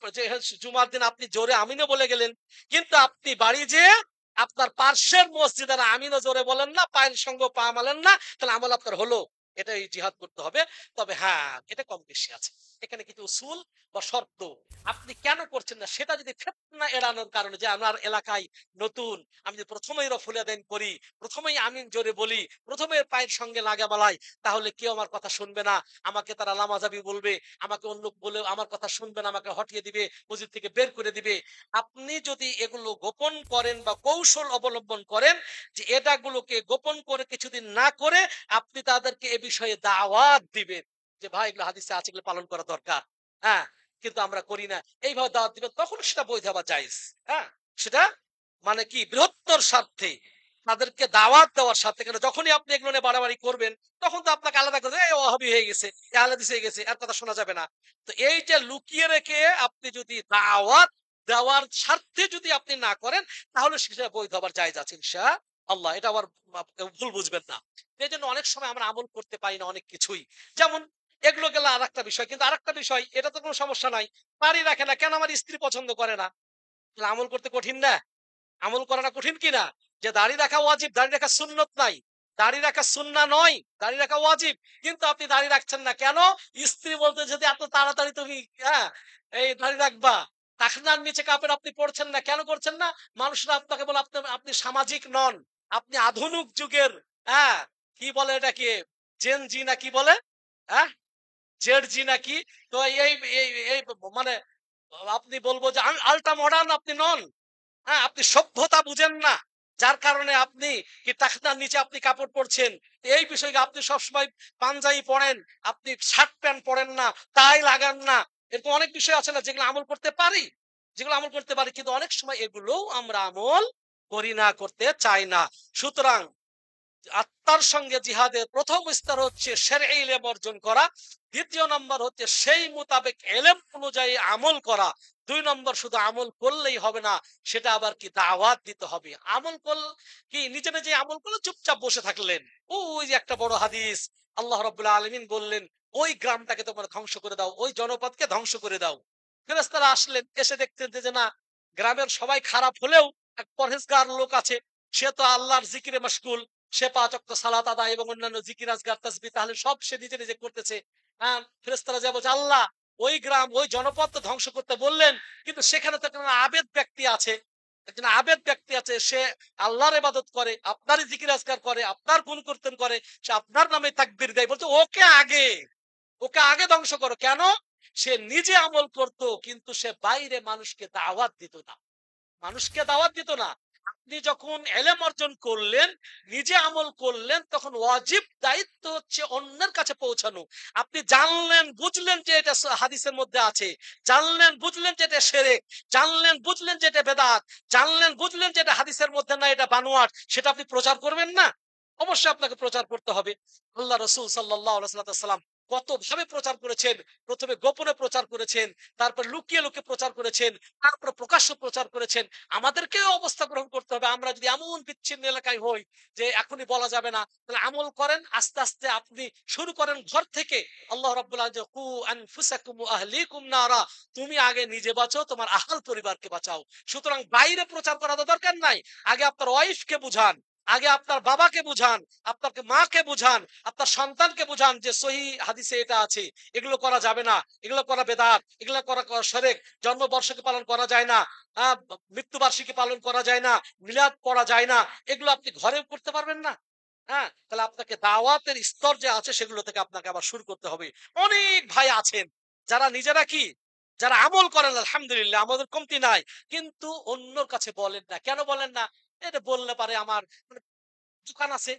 জুমার দিন আপনি জোরে আমিনও বলে গেলেন, কিন্তু আপনি বাড়ি যেয়ে আপনার পার্শ্বের মসজিদের আমিনও জোরে বলেন না, পায়ের সঙ্গে পা মালেন না, তাহলে আমল আপনার হলো? এটাই জিহাদ করতে হবে। তবে হ্যাঁ, এটা কম বেশি আছে। এখানে কিছু উসুল বা শর্ত আপনি কেন করছেন না সেটা যদি ফিতনা এড়ানোর কারণে, যে আমার এলাকায় নতুন, আমি যদি প্রথমেই রফুল আদান করি, প্রথমেই আমিন জোরে বলি, প্রথমে পায়ের সঙ্গে লাগা বালাই, তাহলে কেউ আমার কথা শুনবে না, আমাকে তারা লামাজাবি বলবে, আমাকে অন্য বলে আমার কথা শুনবে না, আমাকে হটিয়ে দিবে, মসজিদ থেকে বের করে দিবে। আপনি যদি এগুলো গোপন করেন বা কৌশল অবলম্বন করেন, যে এটাগুলোকে গোপন করে কিছুদিন না করে আপনি তাদেরকে এ বিষয়ে দাওয়াত দিবেন, যে ভাই এগুলো হাদিসে আছে, এগুলো পালন করা দরকার, হ্যাঁ, কিন্তু আমরা করি না, এইভাবে দাওয়াত দিবেন, তখন সেটা বৈধ বা জায়েজ। হ্যাঁ, সেটা মানে কি বৃহত্তর স্বার্থে তাদেরকে দাওয়াত দেওয়ার স্বার্থে। কেন যখনই আপনি এগুলো নিয়ে বাড়াবাড়ি করবেন, তখন তো আপনাকে আলাদা করে এই ওয়াহাবি হয়ে গেছে, এই আহলাদিস হয়ে গেছে, আর কথা শোনা যাবে না। তো এই যে লুকিয়ে রেখে আপনি যদি দাওয়াত দেওয়ার স্বার্থে যদি আপনি না করেন, তাহলে সেটা বৈধ আবার জায়েজ আছে ইনশাআল্লাহ। এটা আবার ভুল বুঝবেন না। এই জন্য অনেক সময় আমরা আমল করতে পারি না অনেক কিছুই। যেমন এগুলো গেল আরেকটা বিষয়, কিন্তু আরেকটা বিষয়, এটা তো কোনো সমস্যা নাই, দাড়ি রাখে না কেন, আমার স্ত্রী পছন্দ করে না, তাহলে আমল করতে কঠিন না? আমল করাটা কঠিন কিনা? যে দাড়ি রাখা ওয়াজিব, দাড়ি রাখা সুন্নত নাই, দাড়ি রাখা সুন্নাহ নয়, দাড়ি রাখা ওয়াজিব, কিন্তু আপনি দাড়ি রাখছেন না কেন? স্ত্রী বলতে যদি এত তাড়াতাড়ি তুমি, হ্যাঁ, এই দাড়ি রাখবা, টাকনার নিচে কাপড় আপনি পড়ছেন না কেন, করছেন না? মানুষরা আপনাকে বলে আপনি আপনি সামাজিক নন, আপনি আধুনিক যুগের, হ্যাঁ, কি বলে এটাকে, জেন জি না কি বলে, হ্যাঁ, জেড জি নাকি, তো এই এই এই মানে আপনি বলবো যে আল্ট্রা মডার্ন আপনি নন। হ্যাঁ, আপনি সভ্যতা বুঝেন না, যার কারণে আপনি কি টাকনার নিচে আপনি কাপড় পরছেন। এই বিষয়ে আপনি সবসময় পাঞ্জাবি পরেন, আপনি শার্ট প্যান্ট পরেন না, টাই লাগান না, এরকম অনেক বিষয় আছে না যেগুলো আমল করতে পারি, যেগুলো আমল করতে পারি, কিন্তু অনেক সময় এগুলোও আমরা আমল করি না, করতে চাই না। সুতরাং আত্মার সঙ্গে জিহাদের প্রথম স্তর হচ্ছে শরঈ ইলম অর্জন করা, দ্বিতীয় নম্বর হচ্ছে সেই মোতাবেক ইলম অনুযায়ী আমল করা, দুই নম্বর শুধু আমল করলেই হবে না, সেটা আবার কি দাওয়াত দিতে হবে। আমল করল কি নিজে নিজে আমল করলে চুপচাপ বসে থাকলেন, ওই যে একটা বড় হাদিস, আল্লাহ রাব্বুল আলামিন বললেন ওই গ্রামটাকে তোমরা ধ্বংস করে দাও, ওই জনপদকে ধ্বংস করে দাও। ফেরেশতারা আসলেন, এসে দেখতেন যে না, গ্রামের সবাই খারাপ হলেও এক পরহেজগার লোক আছে, সে তো আল্লাহর জিকিরে মশগুল, সে ৫ ওয়াক্ত সালাত আদায় এবং অন্যান্য জিকির আজকার তাসবিহ তাহলে সব সে নিজে নিজে করতেছে। হ্যাঁ, ফেরেশতারা যা বলছে, আল্লাহ ওই গ্রাম ওই জনপদ তো ধ্বংস করতে বললেন, কিন্তু সেখানে তো একজন আবেদ ব্যক্তি আছে, একজন আবেদ ব্যক্তি আছে, সে আল্লাহর ইবাদত করে, আপনারই জিকির আজকার করে, আপনার গুণ কীর্তন করে, সে আপনার নামে তাকবীর দেয়, বলছে ওকে আগে, ওকে আগে ধ্বংস করো। কেন? সে নিজে আমল করত, কিন্তু সে বাইরে মানুষকে দাওয়াত দিত না, মানুষকে দাওয়াত দিত না। আপনি যখন এলেম অর্জন করলেন, নিজে আমল করলেন, তখন ওয়াজিব দায়িত্ব হচ্ছে অন্যের কাছে পৌঁছানো। আপনি জানলেন বুঝলেন যে এটা হাদিসের মধ্যে আছে, জানলেন বুঝলেন যে এটা শিরক, জানলেন বুঝলেন যে এটা বেদাত, জানলেন বুঝলেন যে এটা হাদিসের মধ্যে না, এটা বানোয়াট, সেটা আপনি প্রচার করবেন না? অবশ্যই আপনাকে প্রচার করতে হবে। আল্লাহ রাসূল সাল্লাল্লাহু আলাইহি ওয়াসাল্লাম কত ভাবে প্রচার করেছেন, প্রথমে গোপনে প্রচার করেছেন, তারপর লুকিয়ে লুকিয়ে প্রচার করেছেন, তারপর প্রকাশ্য প্রচার করেছেন। আমাদেরকেও অবস্থা গ্রহণ করতে হবে। আমরা যদি এমন বিচ্ছিন্ন এলাকায় হই যে এখনই বলা যাবে না, তাহলে আমল করেন, আস্তে আস্তে আপনি শুরু করেন ঘর থেকে। আল্লাহ রাব্বুল আলামিন কু আনফুসাকুম ওয়া আহলিকুম নারা, তুমি আগে নিজে বাঁচো, তোমার আহল পরিবারকে বাঁচাও। সুতরাং বাইরে প্রচার করার দরকার নাই, আগে আপনার ওয়াইফকে বুঝান, আগে আপনার বাবাকে বুঝান, আপনার মাকে বুঝান, আপনার সন্তানকে বুঝান যে সহি হাদিসে এটা আছে, এগুলো করা যাবে না, এগুলো করা বেদাত, এগুলো করা শিরক, জন্মবর্ষকে পালন করা যায় না, মৃত্যুবার্ষিকী পালন করা যায় না, মিলাদ পড়া যায় না, এগুলো আপনি ঘরেও করতে পারবেন না। হ্যাঁ, তাহলে আপনাকে দাওয়াতের স্তর যে আছে সেগুলো থেকে আপনাকে আবার শুরু করতে হবে। অনেক ভাই আছেন যারা নিজেরা কি, যারা আমল করেন আলহামদুলিল্লাহ, আমাদের কমতি নাই, কিন্তু অন্যর কাছে বলেন না। কেন বলেন না? এটা বললে পারে আমার মানে দোকান আছে,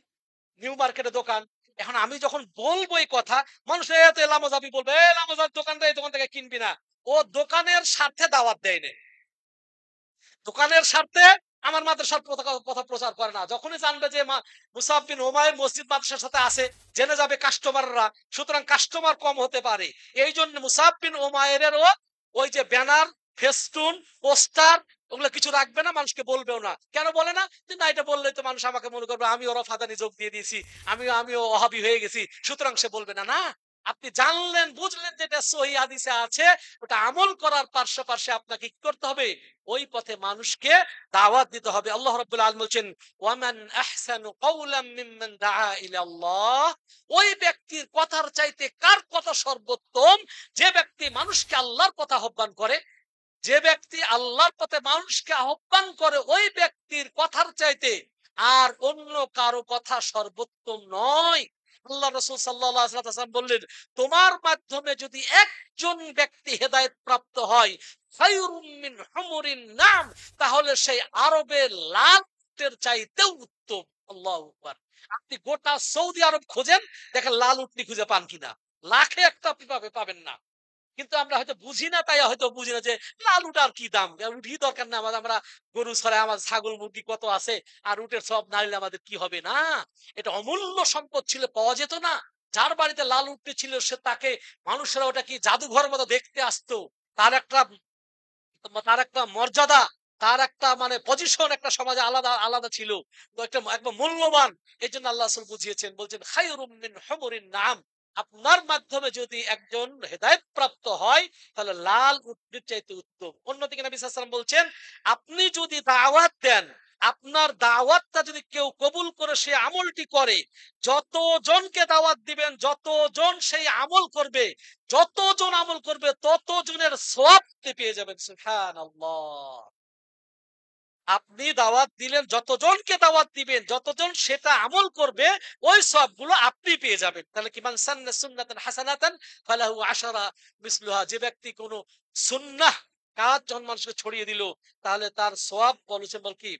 নিউ মার্কেটে দোকান, এখন আমি যখন বলবো এই কথা, মানুষ এত লামাজাবি বলবে, এ লামাজাব দোকানটা এই দোকান থেকে কিনবি না। ও দোকানের স্বার্থে দাওয়াত দেয় না, দোকানের স্বার্থে আমার মাদ্রাসার কথা প্রচার করে না। যখনই জানবে যে মুসাব বিন উমাইর মসজিদ মাদ্রাসার সাথে আছে, জেনে যাবে কাস্টমাররা, সুতরাং কাস্টমার কম হতে পারে। এই জন্য মুসাব বিন উমাইরেরও ওই যে ব্যানার, ফেস্টুন, পোস্টার, ওগুলো কিছু রাখবে না, মানুষকে বলবেও না। কেন বলে না? যে না, এটা বললেই তো মানুষ আমাকে মনে করবে আমি ওরা ফাদানি যোগ দিয়ে দিয়েছি, আমিও ওহাবি হয়ে গেছি, সুতরাং সে বলবে না। না, আপনি জানলেন বুঝলেন যেটা সহিহ হাদিসে আছে, ওটা আমল করার পাশাপাশি আপনাকে কি করতে হবে? ওই পথে মানুষকে দাওয়াত দিতে হবে। আল্লাহ রাব্বুল আলামিন বলছেন, ওয়ামান আহসানু কাওলাম মিম্মান দাআ ইলাল্লাহ, ওই ব্যক্তির কথার চাইতে কার কথা সর্বোত্তম? যে ব্যক্তি মানুষকে আল্লাহর কথা আহ্বান করে। যে ব্যক্তি আল্লাহর পথে মানুষকে আহ্বান করে, ওই ব্যক্তির কথার চাইতে আর অন্য কারো কথা সর্বোত্তম নয়। আল্লাহ রাসূল সাল্লাল্লাহু আলাইহি ওয়াসাল্লাম বললেন, তোমার মাধ্যমে যদি একজন ব্যক্তি হেদায়েত প্রাপ্ত হয়, খায়রুম মিন হুমুরিন নাম, তাহলে সেই আরবের লাল উটের চাইতেও উত্তম। আল্লাহু আকবার। আপনি গোটা সৌদি আরব খোঁজেন, দেখেন লাল উটনি খুঁজে পান কিনা। লাখে একটা আপনি পাবেন না। কিন্তু আমরা হয়তো বুঝি না, তাই হয়তো বুঝি না যে লাল উটার কি দাম, উঠি দরকার না আমাদের, আমরা গরু ছড়াই, আমার ছাগল মুরগি কত আছে, আর উটের সব নাড়লে আমাদের কি হবে না। এটা অমূল্য সম্পদ ছিল, পাওয়া যেত না। যার বাড়িতে লাল উঠতে ছিল সে তাকে মানুষেরা ওটা কি জাদুঘর মতো দেখতে আসতো। তার একটা তার একটা মর্যাদা, তার একটা মানে পজিশন একটা সমাজে আলাদা আলাদা ছিল। তো একটা একদম মূল্যবান। এই জন্য আল্লাহ রাসূল বুঝিয়েছেন, বলছেন খায়রুম মিন হুমুরিন নাম, আপনার মাধ্যমে যদি একজন হেদায়েত প্রাপ্ত হয়, তাহলে লাল উটনির চাইতে উত্তম। অন্যদিকে নবী সাল্লাল্লাহু আলাইহি ওয়াসাল্লাম বলছেন, আপনি যদি দাওয়াত দেন, আপনার দাওয়াতটা যদি কেউ কবুল করে সে আমলটি করে, যতজনকে দাওয়াত দিবেন, যতজন সেই আমল করবে, যতজন আমল করবে ততজনের সওয়াব পেয়ে যাবেন। সুবহানাল্লাহ। আপনি দাওয়াত দিলেন, যতজনকে দাওয়াত দিবেন, যতজন সেটা আমল করবে, ওই সবগুলো আপনি পেয়ে যাবেন। তাহলে কি, মান সান্না সুন্নাতান হাসানাতান ফালাহু আশারা মিসলুহা, যে ব্যক্তি কোন সুন্নাহ কাজ যখন মানুষকে ছড়িয়ে দিল, তাহলে তার সওয়াব বলেছেন বল কি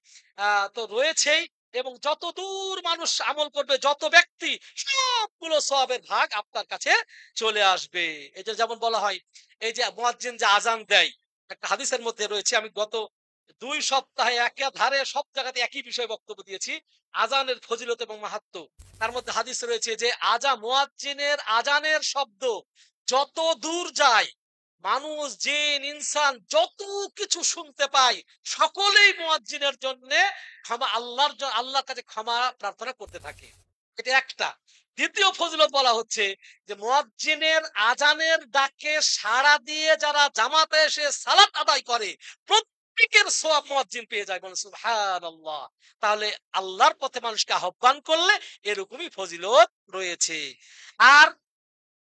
তো রয়েছেই, এবং যত দূর মানুষ আমল করবে, যত ব্যক্তি, সবগুলো সওয়াবের ভাগ আপনার কাছে চলে আসবে। এই যে যেমন বলা হয়, এই যে মুয়াজ্জিন যে আজান দেয়, একটা হাদিসের মধ্যে রয়েছে, আমি গত 2 সপ্তাহে একাধারে সব জায়গাতে একই বিষয়ে বক্তব্য দিয়েছি, আজানের ফজিলত এবং মাহাত্ম্য। তার মধ্যে হাদিস রয়েছে যে মুয়াজ্জিনের আজানের শব্দ যত দূর যায়, মানুষ জিন ইনসান যত কিছু শুনতে পায়, সকলেই মুয়াজ্জিনের জন্য ক্ষমা আল্লাহর কাছে ক্ষমা প্রার্থনা করতে থাকে। এটা একটা। দ্বিতীয় ফজিলত বলা হচ্ছে যে মুয়াজ্জিনের আজানের ডাকে সাড়া দিয়ে যারা জামাতে এসে সালাত আদায় করে, প্রত্যেকের সওয়াব মুয়াজ্জিন পেয়ে যায়। বলেন সুবহানাল্লাহ। তাহলে আল্লাহর পথে মানুষকে আহ্বান করলে এরকমই ফজিলত রয়েছে। আর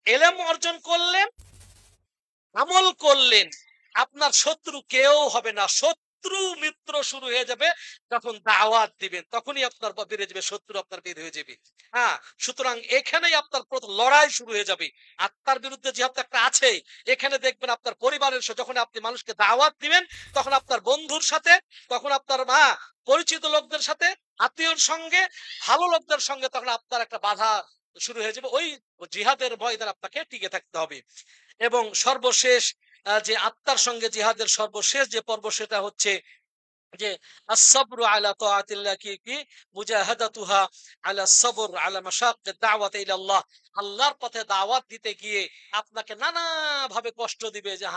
এলেম অর্জন করলেন, আমল করলেন, আপনার শত্রু কেউ হবে না। শত্রু মিত্র শুরু হয়ে যাবে যখন দাওয়াত দিবেন, তখনই আপনার বেড়ে যাবে, শত্রু আপনার বের হয়ে যাবে। হ্যাঁ, সুতরাং এখানেই আপনার লড়াই শুরু হয়ে যাবে। আত্মার বিরুদ্ধে যেহেতু একটা আছে, এখানে দেখবেন আপনার পরিবারের সাথে যখন আপনি মানুষকে দাওয়াত দিবেন, তখন আপনার বন্ধুর সাথে, তখন আপনার পরিচিত লোকদের সাথে, আত্মীয়র সঙ্গে, ভালো লোকদের সঙ্গে, তখন আপনার একটা বাধা শুরু হয়ে যাবে। ওই জিহাদের ময়দানে আপনাকে টিকে থাকতে হবে। এবং সর্বশেষ যে আত্মার সঙ্গে জিহাদের সর্বশেষ যে পর্ব, সেটা হচ্ছে যে আসসাবরু আলা তাআতিল্লাহ, কি মুজাহাদাতুহা আলা সবর আলা মাশাক্কিদ দাওয়াত ইলা আল্লাহ। আল্লাহর পথে দাওয়াত দিতে গিয়ে আপনাকে নানা ভাবে কষ্ট দিবে। যে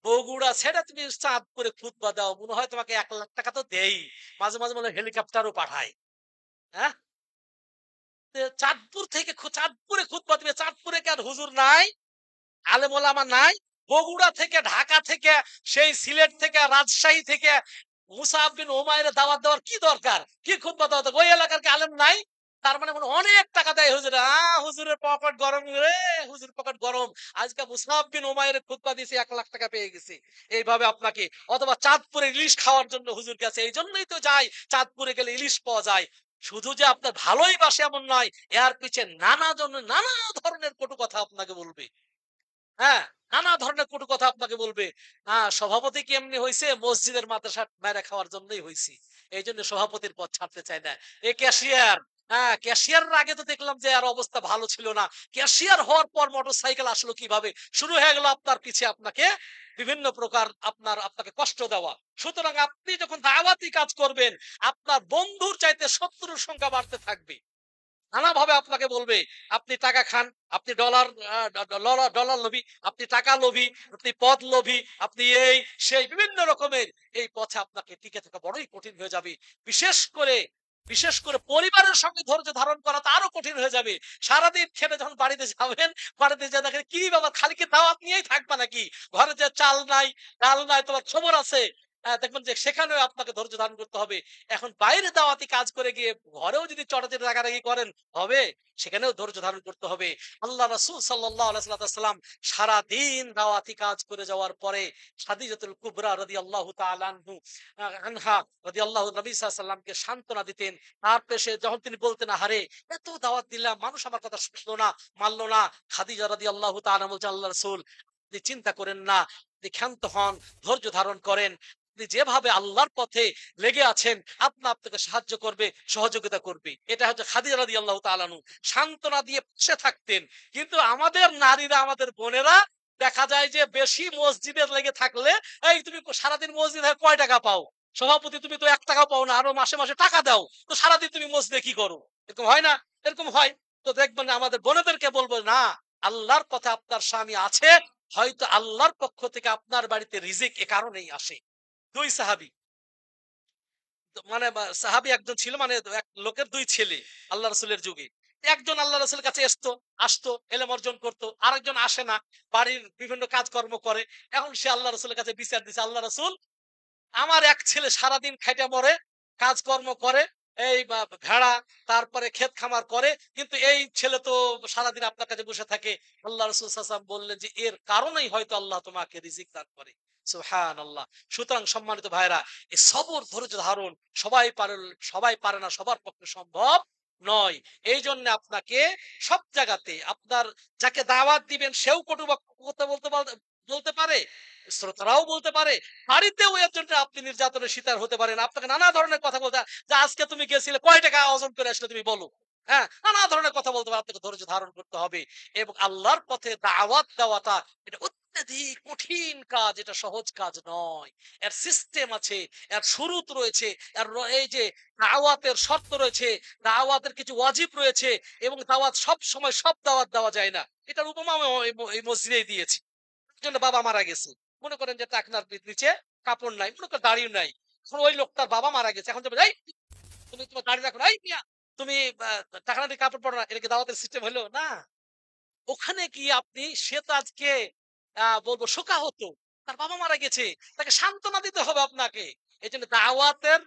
বগুড়া ছেড়ে তুমি চাঁদপুরে খুতবা দাও, মনে হয় তোমাকে 1 লাখ টাকা তো দেই, মাঝে মাঝে মনে হয় হেলিকপ্টারও পাঠায়। হ্যাঁ, চাঁদপুরে খুতবা দিবে, চাঁদপুরে কি আর হুজুর নাই, আলেম ওলামা নাই? বগুড়া থেকে, ঢাকা থেকে, সেই সিলেট থেকে, রাজশাহী থেকে মুসআব বিন উমাইরের দাওয়াত দেওয়ার কি দরকার? কি খুতবা দেওয়া দরকার? ওই এলাকার কি আলেম নাই? তার মানে অনেক টাকা দেয় হুজুর। হুজুরের পকেট গরম রে, হুজুর পকেট গরম। আজকে মুসআব বিন উমাইরের খুতবা দিয়েছে, 1 লাখ টাকা পেয়ে গেছে। এইভাবে আপনাকে, অথবা চাঁদপুরে ইলিশ খাওয়ার জন্য হুজুর কাছে, এই জন্যই তো যায়, চাঁদপুরে গেলে ইলিশ পাওয়া যায়। শুধু যে আপনার ভালোই বাসে এমন নয়, এর পিছে নানা ধরনের কটু কথা আপনাকে বলবে। হ্যাঁ, নানা ধরনের কটু কথা আপনাকে বলবে। সভাপতি কি এমনি হইছে? মসজিদের মাদ্রাসা মেরে খাওয়ার জন্যই হইছি। এই জন্য সভাপতির পদ ছাড়তে চায় না। এ ক্যাশিয়ার, ক্যাশিয়ারের আগে তো দেখলাম যে আর অবস্থা ভালো ছিল না। ক্যাশিয়ার হওয়ার পর মোটরসাইকেল আসলো কিভাবে? শুরু হয়ে গেল আপনার পিছে আপনাকে বিভিন্ন প্রকার আপনাকে কষ্ট দেওয়া। সুতরাং আপনি যখন দাওয়াতি কাজ করবেন, আপনার বন্ধুর চাইতে শত্রুর সংখ্যা বাড়তে থাকবে। নানাভাবে আপনাকে বলবে, আপনি টাকা খান, আপনি ডলার লোভী, আপনি টাকা লোভী, আপনি পদ লোভী, আপনি এই সেই বিভিন্ন রকমের। এই পথে আপনাকে টিকে থাকা বড়ই কঠিন হয়ে যাবে। বিশেষ করে বিশেষ করে পরিবারের সঙ্গে ধৈর্য ধারণ করা তো আরো কঠিন হয়ে যাবে। সারাদিন খেটে যখন বাড়িতে যাবেন, বাড়িতে যেয়ে দেখেন কি বাবা খালি কি দাওয়াত নিয়েই থাকবা নাকি? ঘরে যে চাল নাই, ডাল নাই, তোমার খবর আছে। দেখবেন যে সেখানেও আপনাকে ধৈর্য ধারণ করতে হবে। এখন বাইরে দাওয়াতি কাজ করে গিয়ে ঘরেও যদি চটাচটি রাগারাগি করেন হবে? সেখানেও ধৈর্য ধারণ করতে হবে। আল্লাহ রাসূল সাল্লাল্লাহু আলাইহি ওয়াসাল্লাম সারাদিন দাওয়াতি কাজ করে যাওয়ার পরে খাদিজাতুল কুবরা রাদিয়াল্লাহু তাআলা আনহা রাদিয়াল্লাহু নবী সাল্লাল্লাহু আলাইহি ওয়াসাল্লামকে সান্ত্বনা দিতেন। তারপরে সে যখন তিনি বলতেন, আহারে এত দাওয়াত দিলাম, মানুষ আমার কথা শুনলো না, মানলো না। খাদিজা রাদিয়াল্লাহু তাআলা বলছেন, আল্লাহ রাসূল আপনি চিন্তা করেন না, আপনি ক্ষান্ত হন, ধৈর্য ধারণ করেন। আপনি যেভাবে আল্লাহর পথে লেগে আছেন, আপনাকে সাহায্য করবে, সহযোগিতা করবে। এটা হচ্ছে খাদিজা রাদিয়াল্লাহু তাআলা আনহু সান্ত্বনা দিয়ে পাশে থাকতেন। কিন্তু আমাদের নারীরা, আমাদের বোনেরা দেখা যায় যে বেশি মসজিদে লেগে থাকলে, এই তুমি সারাদিন মসজিদে কয় টাকা পাও? সভাপতি তুমি তো ১ টাকাও পাও না, আরো মাসে মাসে টাকা দাও। তো সারাদিন তুমি মসজিদে কি করো? এরকম হয় না? এরকম হয়। তো দেখবেন আমাদের বোনেদেরকে বলবো, না, আল্লাহর পথে আপনার স্বামী আছে, হয়তো আল্লাহর পক্ষ থেকে আপনার বাড়িতে রিজিক এ কারণেই আসে। ২ সাহাবী, মানে সাহাবী একজন ছিল, মানে এক লোকের ২ ছেলে আল্লাহ রাসূলের যুগে। একজন আল্লাহ রাসূলের কাছে আসতো, এলেম অর্জন করতো। আরেকজন আসে না, বাড়ির বিভিন্ন কাজকর্ম করে। এখন সে আল্লাহ রাসূলের কাছে বিচার দিছে, আল্লাহ রাসূল আমার এক ছেলে সারাদিন খাইটা মরে, কাজকর্ম করে, এই ভেড়া, তারপরে ক্ষেত খামার করে, কিন্তু এই ছেলে তো সারাদিন আপনার কাছে বসে থাকে। আল্লাহ রাসূল সাল্লাল্লাহু আলাইহি ওয়াসাল্লাম বললেন যে এর কারণেই হয়তো আল্লাহ তোমাকে রিজিক দান করে। সুবহানাল্লাহ। সুতরাং সম্মানিত ভাইরা, এই সবর ধৈর্য ধারণ সবাই পারে না, সবার পক্ষে সম্ভব নয়। এই জন্য আপনাকে সব জায়গাতে আপনার যাকে দাওয়াত দিবেন সেও কটু কথা বলতে পারে, শ্রোতারাও বলতে পারে, বাড়িতেও এর জন্য আপনি নির্যাতনের শিকার হতে পারেন। আপনাকে নানা ধরনের কথা বলতে, যে আজকে তুমি গেছিলে কয় টাকা অর্জন করে আসলে তুমি বলো। হ্যাঁ, নানা ধরনের কথা বলতে পারে, আপনাকে ধৈর্য ধারণ করতে হবে। এবং আল্লাহর পথে দাওয়াত দেওয়াটা এটা অত্যধিক কঠিন কাজ, এটা সহজ কাজ নয়। এর সিস্টেম আছে, এর শুরুত রয়েছে, এই যে দাওয়াতের শর্ত রয়েছে, দাওয়াতের কিছু ওয়াজিব রয়েছে, এবং দাওয়াত সব সময় সব দাওয়াত দেওয়া যায় না। এটার উপমা আমি এই মসজিদেই দিয়েছি। জন্য বাবা মারা গেছে, মনে করেন যে টাকনার নিচে কাপড় নাই, মনে করেন দাড়িও নাই। এখন ওই লোকটার বাবা মারা গেছে, এখন যাবে, এই তুমি তোমার দাড়ি রাখো না, এই মিয়া তুমি টাকনা দিয়ে কাপড় পরো না, এটা কি দাওয়াতের সিস্টেম হলো না? ওখানে কি আপনি, সে তো আজকে বলবো শোকা হতো, তার বাবা মারা গেছে, তাকে সান্ত্বনা দিতে হবে আপনাকে। এই জন্য দাওয়াতের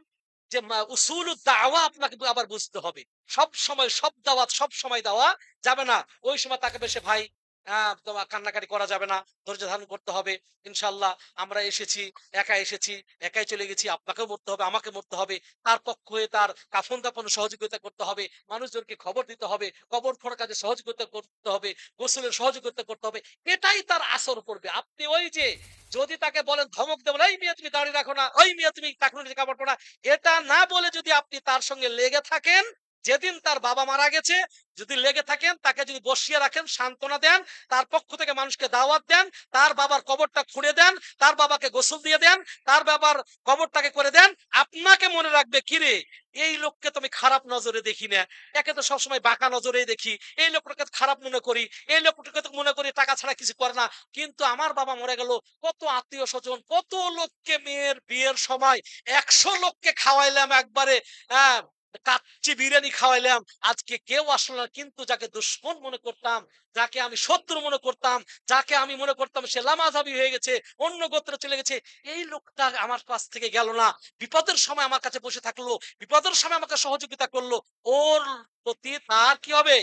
যে উসুল দাওয়া আপনাকে আবার বুঝতে হবে। সব সময় সব দাওয়াত সব সময় দেওয়া যাবে না। ওই সময় তাকে বেশে ভাই তোমার কান্নাকাটি করা যাবে না, ধৈর্য ধারণ করতে হবে। ইনশাল্লাহ আমরা এসেছি, এসেছি, একাই চলে গেছি, আপনাকেও মরতে হবে, আমাকে মরতে হবে। তার পক্ষ হয়ে তার কাফন দাফনে সহযোগিতা করতে হবে, মানুষজনকে খবর দিতে হবে, কবর খোঁড়ার কাজে সহযোগিতা করতে হবে, গোসলের সহযোগিতা করতে হবে। এটাই তার আসর পড়বে। আপনি ওই যে যদি তাকে বলেন, ধমক দেবেন, এই মিয়া তুমি দাঁড়িয়ে রাখো না, ওই মিয়া তুমি টাকনু নিচে কাপড় পরো না, এটা না বলে যদি আপনি তার সঙ্গে লেগে থাকেন, যেদিন তার বাবা মারা গেছে যদি লেগে থাকেন, তাকে যদি বসিয়ে রাখেন, সান্ত্বনা দেন, তার পক্ষ থেকে মানুষকে দাওয়াত দেন, তার বাবার কবরটা খুঁড়ে দেন, তার বাবাকে গোসল দিয়ে দেন, তার বাবার কবরটাকে করে দেন, আপনাকে মনে রাখবে, কিরে এই লোককে তো আমি খারাপ নজরে দেখি না, একে তো সবসময় বাঁকা নজরেই দেখি, এই লোকটাকে খারাপ মনে করি, এই লোকটাকে তো মনে করি টাকা ছাড়া কিছু করে না, কিন্তু আমার বাবা মরে গেল, কত আত্মীয় স্বজন, কত লোককে মেয়ের বিয়ের সময় ১০০ লোককে খাওয়াইলাম একবারে, হ্যাঁ, কাচ্চি বিরিয়ানি খাওয়াইলাম, আজকে কেউ আসলো না, কিন্তু যাকে দুশ্মন মনে করতাম, যাকে আমি শত্রু মনে করতাম, যাকে আমি মনে করতাম সে লামাযাবি হয়ে গেছে, অন্য গোত্রে চলে গেছে, এই লোকটা আমার কাছ থেকে গেল না, বিপদের সময় আমার কাছে বসে থাকলো, বিপদের সময় আমাকে সহযোগিতা করলো, ওর প্রতি তার কি হবে?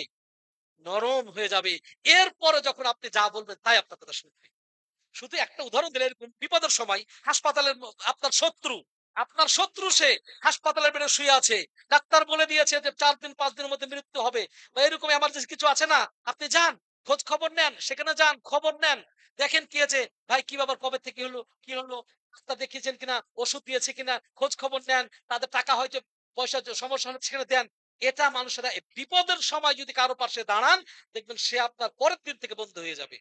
নরম হয়ে যাবে। এরপরে যখন আপনি যা বলবেন তাই আপনার কথা শুনবে। শুধু একটা উদাহরণ দিলে, এরকম বিপদের সময় হাসপাতালের আপনার শত্রু সে হাসপাতালের বেডে শুয়ে আছে, ডাক্তার বলে দিয়েছে যে ৪ দিন ৫ দিনের মধ্যে মৃত্যু হবে, বা এরকম এমার্জেন্সি কিছু আছে না, আপনি যান, খোঁজ খবর নেন, সেখানে যান, খবর নেন, দেখেন কি আছে, ভাই কি ব্যাপার, কবে থেকে হলো, কি হলো, ডাক্তার দেখিয়েছেন কিনা, ওষুধ দিয়েছে কিনা, খোঁজ খবর নেন, তাদের টাকা হয়তো পয়সা সমস্যা হলে সেখানে দেন। এটা মানুষেরা বিপদের সময় যদি কারো পাশে দাঁড়ান, দেখবেন সে আপনার পরের দিন থেকে বন্ধ হয়ে যাবে।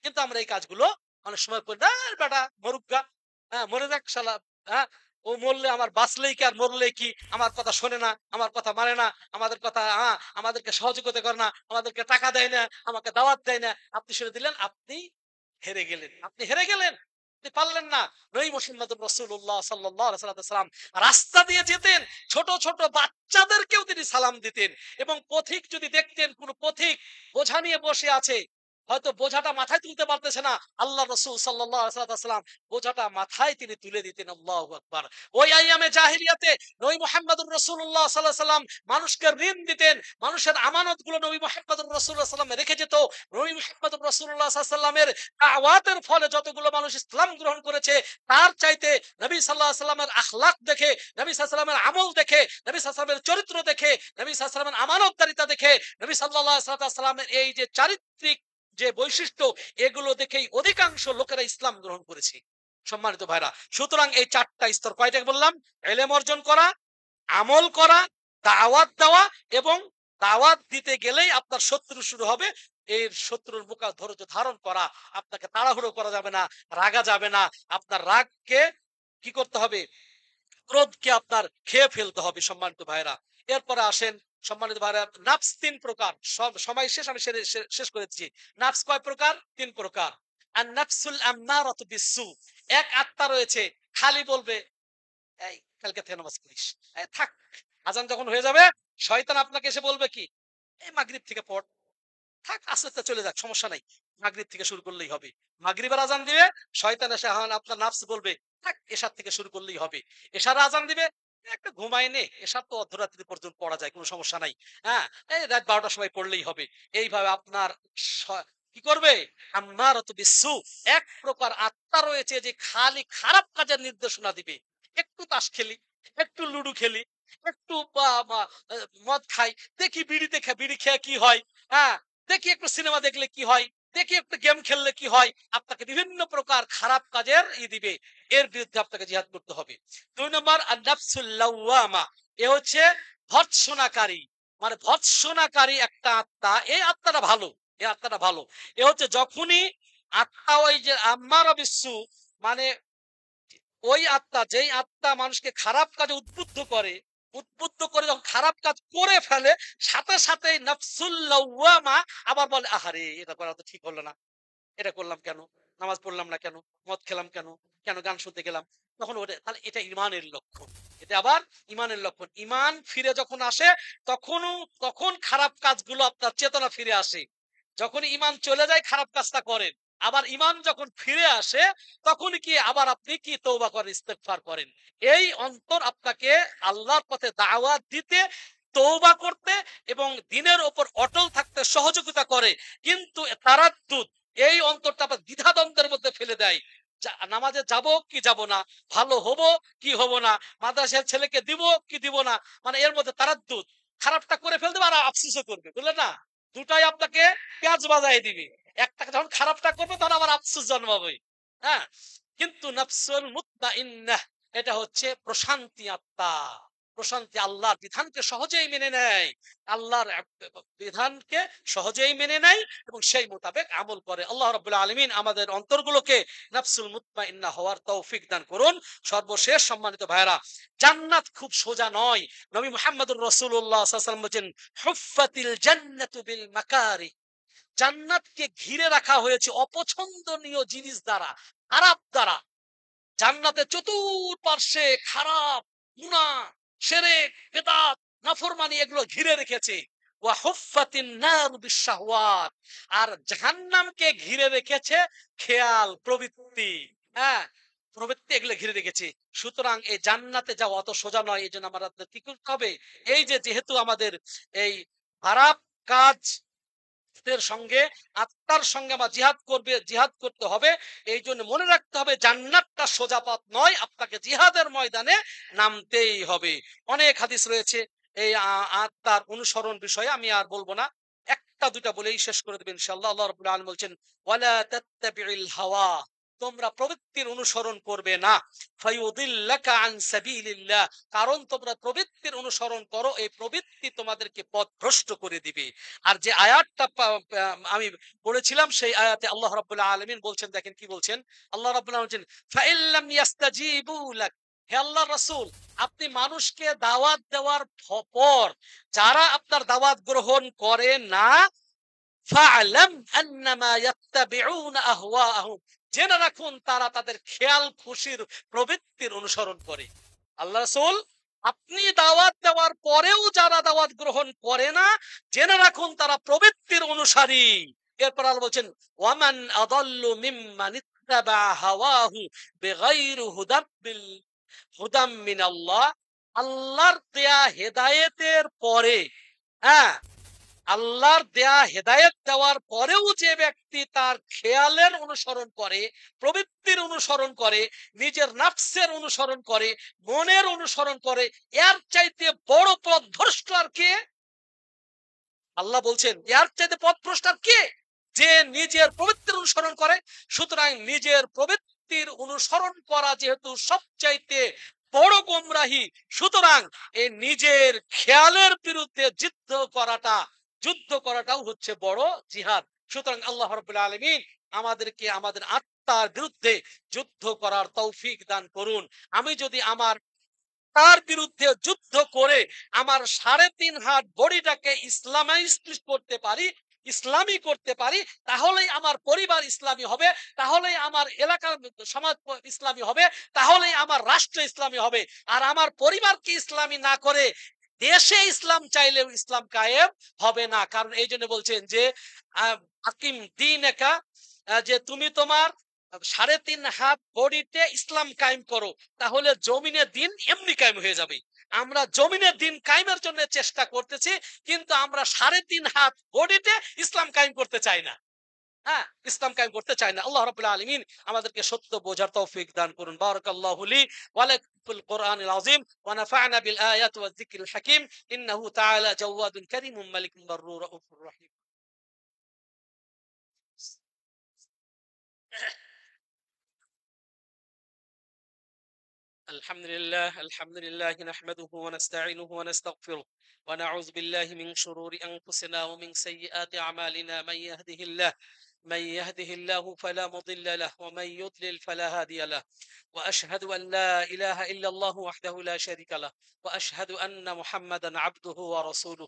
কিন্তু আমরা এই কাজগুলো অনেক সময় করি না, বেটা মরুক গা, হ্যাঁ মরে যাক শালা, হ্যাঁ ও মরলে আমার, বাঁচলেই কি আর মরলে কি, আমার কথা শোনে না, আমার কথা মানে না, আমাদের কথা আমাদেরকে সহযোগিতা করে না, আমাদেরকে টাকা দেয় না, আমাকে দাওয়াত দেয় না, আপনি শুনে দিলেন, আপনি হেরে গেলেন, আপনি হেরে গেলেন। পারলেন না, নবী মুহাম্মদুর রাসূলুল্লাহ সাল্লাল্লাহু আলাইহি ওয়াসাল্লাম রাস্তা দিয়ে যেতেন, ছোট ছোট বাচ্চাদেরকেও তিনি সালাম দিতেন। এবং পথিক যদি দেখতেন কোন পথিক বোঝা নিয়ে বসে আছে, হয়তো বোঝাটা মাথায় তুলতে পারতেছে না, আল্লাহ রাসূল সাল্লাল্লাহু আলাইহি ওয়াসাল্লাম বোঝাটা মাথায় তিনি তুলে দিতেন। আল্লাহু আকবার। ওই আইয়ামে জাহেলিয়াতে নবী মুহাম্মদুর রাসূলুল্লাহ সাল্লাল্লাহু আলাইহি ওয়াসাল্লাম মানুষকে ঋণ দিতেন, মানুষের আমানতগুলো নবী মুহাম্মদুর রাসূলুল্লাহ সাল্লাল্লাহু আলাইহি ওয়াসাল্লাম রেখে যেত। নবী মুহাম্মদুর রাসূলুল্লাহ সাল্লাল্লাহু আলাইহি ওয়াসাল্লামের দাওয়াতের ফলে যতগুলো মানুষ ইসলাম গ্রহণ করেছে, তার চাইতে নবী সাল্লাল্লাহু আলাইহি ওয়াসাল্লামের আখলাক দেখে, নবী সাল্লাল্লাহু আলাইহি ওয়াসাল্লামের আমল দেখে, নবী সাল্লাল্লাহু আলাইহি ওয়াসাল্লামের চরিত্র দেখে, নবী সাল্লাল্লাহু আলাইহি ওয়াসাল্লামের আমানতদারিতা দেখে, নবী সাল্লাল্লাহু আলাইহি ওয়াসাল্লামের এই যে চারিত্রিক যে বৈশিষ্ট্য, এগুলো দেখেই অধিকাংশ লোকেরা ইসলাম গ্রহণ করেছে। সম্মানিত ভাইরা, সুতরাং এই চারটা স্তর কয়টা বললাম? ইলম অর্জন করা, আমল করা, দাওয়াত দেওয়া, এবং দাওয়াত দিতে গেলেই আপনার শত্রু শুরু হবে। এই শত্রুর মুখা ধৈর্য ধারণ করা, আপনাকে তাড়াহুড়ো করা যাবে না, রাগা যাবে না, আপনার রাগকে কি করতে হবে? ক্রোধকে আপনার খেয়ে ফেলতে হবে। সম্মানিত ভাইরা, এরপরে আসেন সম্মানিত ভাইরা, নাফস তিন প্রকার। সব সময় শেষ, আমি শেষ করে দিচ্ছি। নাফস কয় প্রকার? তিন প্রকার। আর নাফসুল আম্মারাতু বিসসু, এক আত্মা রয়েছে, খালি বলবে এই কালকে থেকে নামাজ পড়িস, এই থাক। আজান যখন হয়ে যাবে, শয়তান আপনাকে এসে বলবে কি, এই মাগরিব থেকে পড়, থাক আসতে চলে যাক, সমস্যা নাই, মাগরিব থেকে শুরু করলেই হবে। মাগরিবের আজান দিবে, শয়তান এসে আপনার নাফস বলবে থাক এশার থেকে শুরু করলেই হবে। এশার আজান দিবে, একটা ঘুমায় নে, এশার তো অর্ধরাত্রি পর্যন্ত পড়া যায়, কোনো সমস্যা নাই, হ্যাঁ এই রাত 12টার সময় পড়লেই হবে। এইভাবে আপনার কি করবে? আম্মারাতু বিসসু, এক প্রকার আত্মা রয়েছে যে খালি খারাপ কাজের নির্দেশনা দিবে। একটু তাস খেলি, একটু লুডু খেলি, একটু মদ খাই, দেখি বিড়ি খেয়ে কি হয়, হ্যাঁ দেখি একটু সিনেমা দেখলে কি হয়, দেখি একটু গেম খেললে কি হয়, আপনাকে বিভিন্ন প্রকার খারাপ কাজের দিবে। এর বিরুদ্ধে আপনাকে জিহাদ করতে হবে। 2 নম্বর আন-নাফসুল লাওয়ামা, এ হচ্ছে ভর্ৎসনাকারী, মানে ভর্ৎসনাকারী একটা আত্মা। এই আত্মাটা ভালো, এই আত্মাটা ভালো। এ হচ্ছে যখনই আত্মা ওই যে আম্মারা বিসসু, মানে ওই আত্মা, যেই আত্মা মানুষকে খারাপ কাজে উদ্বুদ্ধ করে যখন খারাপ কাজ করে ফেলে, সাথে সাথে নাফসুল লাওয়ামা আবার বলে আহারে এটা করা তো ঠিক হলো না, এটা করলাম কেন, নামাজ পড়লাম না কেন, মদ খেলাম কেন, কেন গান শুনতে গেলাম। তখন ওটা, তাহলে এটা ইমানের লক্ষণ, এটা আবার ইমানের লক্ষণ। ইমান ফিরে যখন আসে, তখন খারাপ কাজগুলো আপনার চেতনা ফিরে আসে। যখন ইমান চলে যায় খারাপ কাজটা করেন, আবার ইমান যখন ফিরে আসে তখন কি আবার আপনি কি তওবা করেন, ইস্তেগফার করেন। এই অন্তর আপনাকে আল্লাহর পথে দাওয়াত দিতে, তওবা করতে এবং দিনের উপর অটল থাকতে সহযোগিতা করে। কিন্তু তারাদ্দুদ, এই অন্তরটা আবার দ্বিধাদ্বন্দ্বের মধ্যে ফেলে দেয়। নামাজে যাব কি যাব না, ভালো হব কি হব না, মাদ্রাসার ছেলেকে দিব কি দিব না, মানে এর মধ্যে তারাদ্দুদ। খারাপটা করে ফেলতে আর আফসোসও করবে, বুঝলেন না? দুটাই আপনাকে পেঁয়াজ বাজায় দিবে। একটা যখন খারাপটা করবে তখন আবার আফসোস জন্মাবে। হ্যাঁ, কিন্তু নাফসুল মুতমাইন্নাহ, এটা হচ্ছে প্রশান্তি আত্মা। প্রশান্তি, আল্লাহর বিধানকে সহজেই মেনে নেয়, আল্লাহর বিধানকে সহজেই মেনে নেয় এবং সেই মোতাবেক আমল করে। আল্লাহ রাব্বুল আলামিন আমাদের অন্তরগুলোকে নাফসুল মুতমাইন্নাহ হওয়ার তৌফিক দান করুন। সর্বশেষ সম্মানিত ভাইরা, জান্নাত খুব সোজা নয়। নবী মুহাম্মদুর রাসূলুল্লাহ সাল্লাল্লাহু আলাইহি ওয়াসাল্লাম বলেছেন, হুফফাতিল জান্নাতু বিল মাকারি, জান্নাতকে ঘিরে রাখা হয়েছে অপছন্দনীয় জিনিস দ্বারা, খারাপ দ্বারা। জান্নাতে চতুর্পার্শ্বে খারাপ, গুনাহ, শিরক, বিদআত, নাফরমানি এগুলো ঘিরে রেখেছে। ওয়া হুফফাতিন নার বিশ-শাহওয়াত, আর জাহান্নামকে ঘিরে রেখেছে খেয়াল, প্রবৃত্তি, হ্যাঁ প্রবৃত্তি, এগুলো ঘিরে রেখেছে। সুতরাং এই জান্নাতে যাওয়া অত সোজা নয়। এই জন্য আমাদের কি করতে হবে? এই যে যেহেতু আমাদের এই খারাপ কাজ সঙ্গে, আত্মার সঙ্গে আমরা জিহাদ করতে হবে। এই জন্য মনে রাখতে হবে জান্নাতটা সোজা পথ নয়, আপনাকে জিহাদের ময়দানে নামতেই হবে। অনেক হাদিস রয়েছে এই আত্মার অনুসরণ বিষয়ে, আমি আর বলবো না, একটা দুটা বলেই শেষ করে দেবেন ইনশাআল্লাহ। আল্লাহ রাব্বুল আলামিন বলছেন, ওয়ালা তাত্তাবিউল হাওয়া, তোমরা প্রবৃত্তির অনুসরণ করবে না, ফায়ুদিল্লাকা আন সাবিলিল্লাহ, কারণ তোমরা প্রবৃত্তির অনুসরণ করো, এই প্রবৃত্তি তোমাদেরকে পথভ্রষ্ট করে দিবে। আর যে আয়াতটা আমি পড়েছিলাম, সেই আয়াতে আল্লাহ রাব্বুল আলামিন বলছেন, দেখেন কি বলছেন। আল্লাহ রাব্বুল আলামিন বলছেন, ফাইল্লাম ইয়াস্তাজিবু লাক, হে আল্লাহর রাসূল, আপনি মানুষকে দাওয়াত দেওয়ার পর যারা আপনার দাওয়াত গ্রহণ করে না, ফা'লাম আন্নামা ইয়াত্তাবিউনা আহওয়াআহুম, জেনে রাখুন তারা তাদের খেয়াল খুশির প্রবৃত্তির অনুসরণ করে। আল্লাহ রাসূল আপনি দাওয়াত দেওয়ার পরেও যারা দাওয়াত গ্রহণ করে না, জেনে রাখুন তারা প্রবৃত্তির অনুসারী। এরপর আল্লাহ বলছেন, ওয়ামান আদাল্লু মিম্মান ইত্তাবা হাওয়াহু বিগাইরি হুদাম মিনাল্লাহ। আল্লাহর দেয়া হেদায়েতের পরে, হ্যাঁ, আল্লাহর দেয়া হেদায়েত দেওয়ার পরেও যে ব্যক্তি তার খেয়ালের অনুসরণ করে, প্রবৃত্তির অনুসরণ করে, নিজের নাফসের অনুসরণ করে, মনের অনুসরণ করে, এর চাইতে বড় পথভ্রষ্ট আর কে? আল্লাহ বলছেন এর চাইতে পথভ্রষ্ট আর কে? যে নিজের প্রবৃত্তির অনুসরণ করে। সুতরাং নিজের প্রবৃত্তির অনুসরণ করা যেহেতু সবচাইতে বড় গোমরাহি, সুতরাং এই নিজের খেয়ালের বিরুদ্ধে যুদ্ধ করাটাও হচ্ছে বড় জিহাদ। সুতরাং আল্লাহ রাব্বুল আলামিন আমাদেরকে আমাদের আত্মার বিরুদ্ধে যুদ্ধ করার তৌফিক দান করুন। আমি যদি আমার তার বিরুদ্ধে যুদ্ধ করে আমার ৩.৫ হাত বডিটাকে ইসলামাইজ করতে পারি, ইসলামী করতে পারি, তাহলেই আমার পরিবার ইসলামী হবে, তাহলেই আমার এলাকার সমাজ ইসলামী হবে, তাহলেই আমার রাষ্ট্র ইসলামী হবে। আর আমার পরিবারকে ইসলামী না করে দেশে ইসলাম চাইলেও ইসলাম কায়েম হবে না। কারণ এই জন্য বলছেন যে আকিম দীনাকা, যে তুমি তোমার ৩.৫ হাত বডিতে ইসলাম কায়েম করো, তাহলে জমিনে দিন এমনি কায়েম হয়ে যাবে। আমরা জমিনে দিন কায়েমের জন্য চেষ্টা করতেছি, কিন্তু আমরা ৩.৫ হাত বডিতে ইসলাম কায়েম করতে চাই না। হ্যাঁ, ইসলাম কায়েম করতে চাই না। আল্লাহ রাব্বুল আলামিন আমাদেরকে সত্য বোঝার তৌফিক দান করুন। বারাকাল্লাহু লি ওয়া লাকুম ফিল কোরআনিল আযীম ওয়া নাফা'না বিল আয়াতি ওয়াজ যিকরিল হাকীম। ইন্নাহু তাআলা জাওয়াদুন কারীমুন মালিকুন বাররুর রাউফুর রাহিম। الحمد لله نحمده ونستعينه ونستغفره ونعوذ بالله من شرور أنفسنا ومن سيئات أعمالنا. من يهده الله فلا مضل له ومن يضلل فلا هادي له. وأشهد أن لا إله إلا الله وحده لا شريك له، وأشهد أن محمدا عبده ورسوله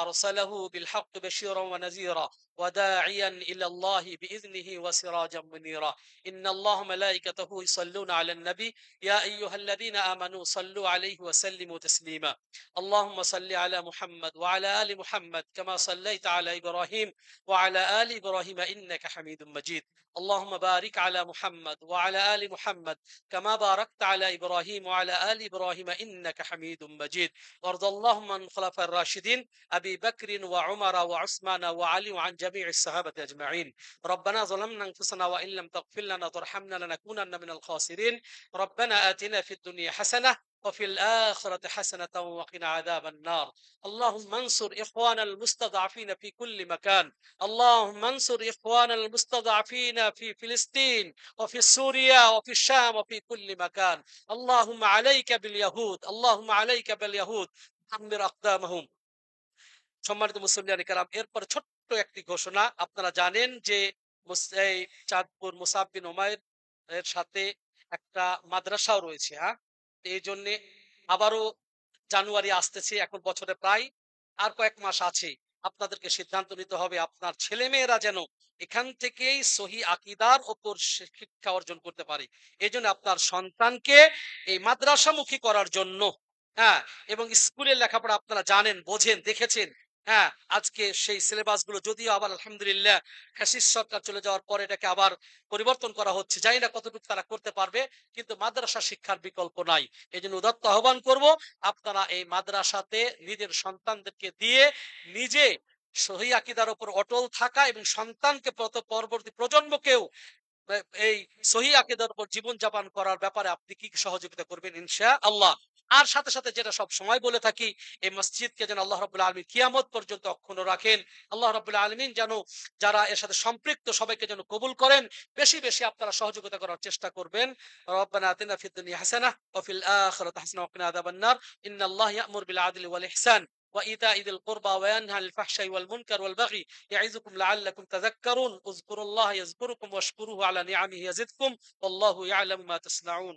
أرسله بالحق بشيرا ونذيرا وداعيا إلى الله بإذنه وسراجا منيرا. إن الله ملائكته يصلون على النبي يا أيها الذين آمنوا صلوا عليه وسلموا تسليما. اللهم صل على محمد وعلى آل محمد كما صليت على إبراهيم وعلى آل إبراهيم إنك حميد مجيد. اللهم بارك على محمد وعلى آل محمد كما باركت على إبراهيم وعلى آل إبراهيم إنك حميد مجيد. وارض اللهم عن الخلفاء الراشدين أبي بكر وعمر وعثمان وعلي وعن جميع الصحابة أجمعين. ربنا ظلمنا أنفسنا وإن لم تغفر لنا وترحمنا لنكونن من الخاسرين. ربنا آتنا في الدنيا حسنة وفي الآخرة حسنة وقنا عذاب النار. اللهم انصر إخوان المستضعفين في كل مكان. اللهم انصر إخوان المستضعفين في فلسطين وفي سوريا وفي الشام وفي كل مكان. اللهم عليك باليهود، اللهم عليك باليهود، دمر أقدامهم. সম্মানিত মুসলিয়ান کرام, এরপর ছোট্ট একটি ঘোষণা। আপনারা জানেন যে এই চাঁদপুর মুসাব বিন উমাইর এর সাথে একটা মাদ্রাসাও রয়েছে। হ্যাঁ, এই জন্য আবারও জানুয়ারি আসতেছে, এখন বছরে প্রায় আর কয়েক মাস আছে। আপনাদেরকে সিদ্ধান্ত নিতে হবে আপনার ছেলেমেয়েরা যেন এখান থেকেই সহি আকীদার উপর শিক্ষা অর্জন করতে পারে। এই জন্য আপনার সন্তানকে এই মাদ্রাসামুখী করার জন্য, হ্যাঁ, এবং স্কুলের লেখাপড়া আপনারা জানেন, বোঝেন, দেখেছেন। হ্যাঁ, আজকে সেই সিলেবাস গুলো যদিও আবার আলহামদুলিল্লাহ ফ্যাসিস্ট সরকার চলে যাওয়ার পর এটাকে আবার পরিবর্তন করা হচ্ছে, জানি না কতটুকু তারা করতে পারবে, কিন্তু মাদ্রাসা শিক্ষার বিকল্প নাই। এই জন্য উদাত্ত আহ্বান করব, আপনারা এই মাদ্রাসাতে নিজের সন্তানদেরকে দিয়ে নিজে সহি আকীদার উপর অটল থাকা এবং সন্তানকে পরবর্তী প্রজন্মকেও এই সহি আকীদার উপর জীবন যাপন করার ব্যাপারে আপনি কি সহযোগিতা করবেন ইনশাআল্লাহ। আর সাথে সাথে যেটা সব সময় বলে থাকি, এই মসজিদকে যেন আল্লাহ রাব্বুল আলামিন কিয়ামত পর্যন্ত অক্ষুণ্ণ রাখেন। আল্লাহ রাব্বুল আলামিন যেন যারা এর সাথে সম্পৃক্ত সবাইকে যেন কবুল করেন। বেশি বেশি আপনারা সহযোগিতা করার চেষ্টা করবেন। রব্বানা আতিনা ফিদ দুনিয়া হাসানাহ ওয়া ফিল আখিরাতি হাসানাহ ওয়া কিনা আযাবান নার। ইন্নাল্লাহা ইয়া'মুরু বিল আদলি ওয়াল ইহসান وإيتاء ذي القربى وينهى عن الفحشاء والمنكر والبغي يعظكم لعلكم تذكرون. اذكروا الله يذكركم واشكروه على نعمه يزدكم والله يعلم ما تصنعون.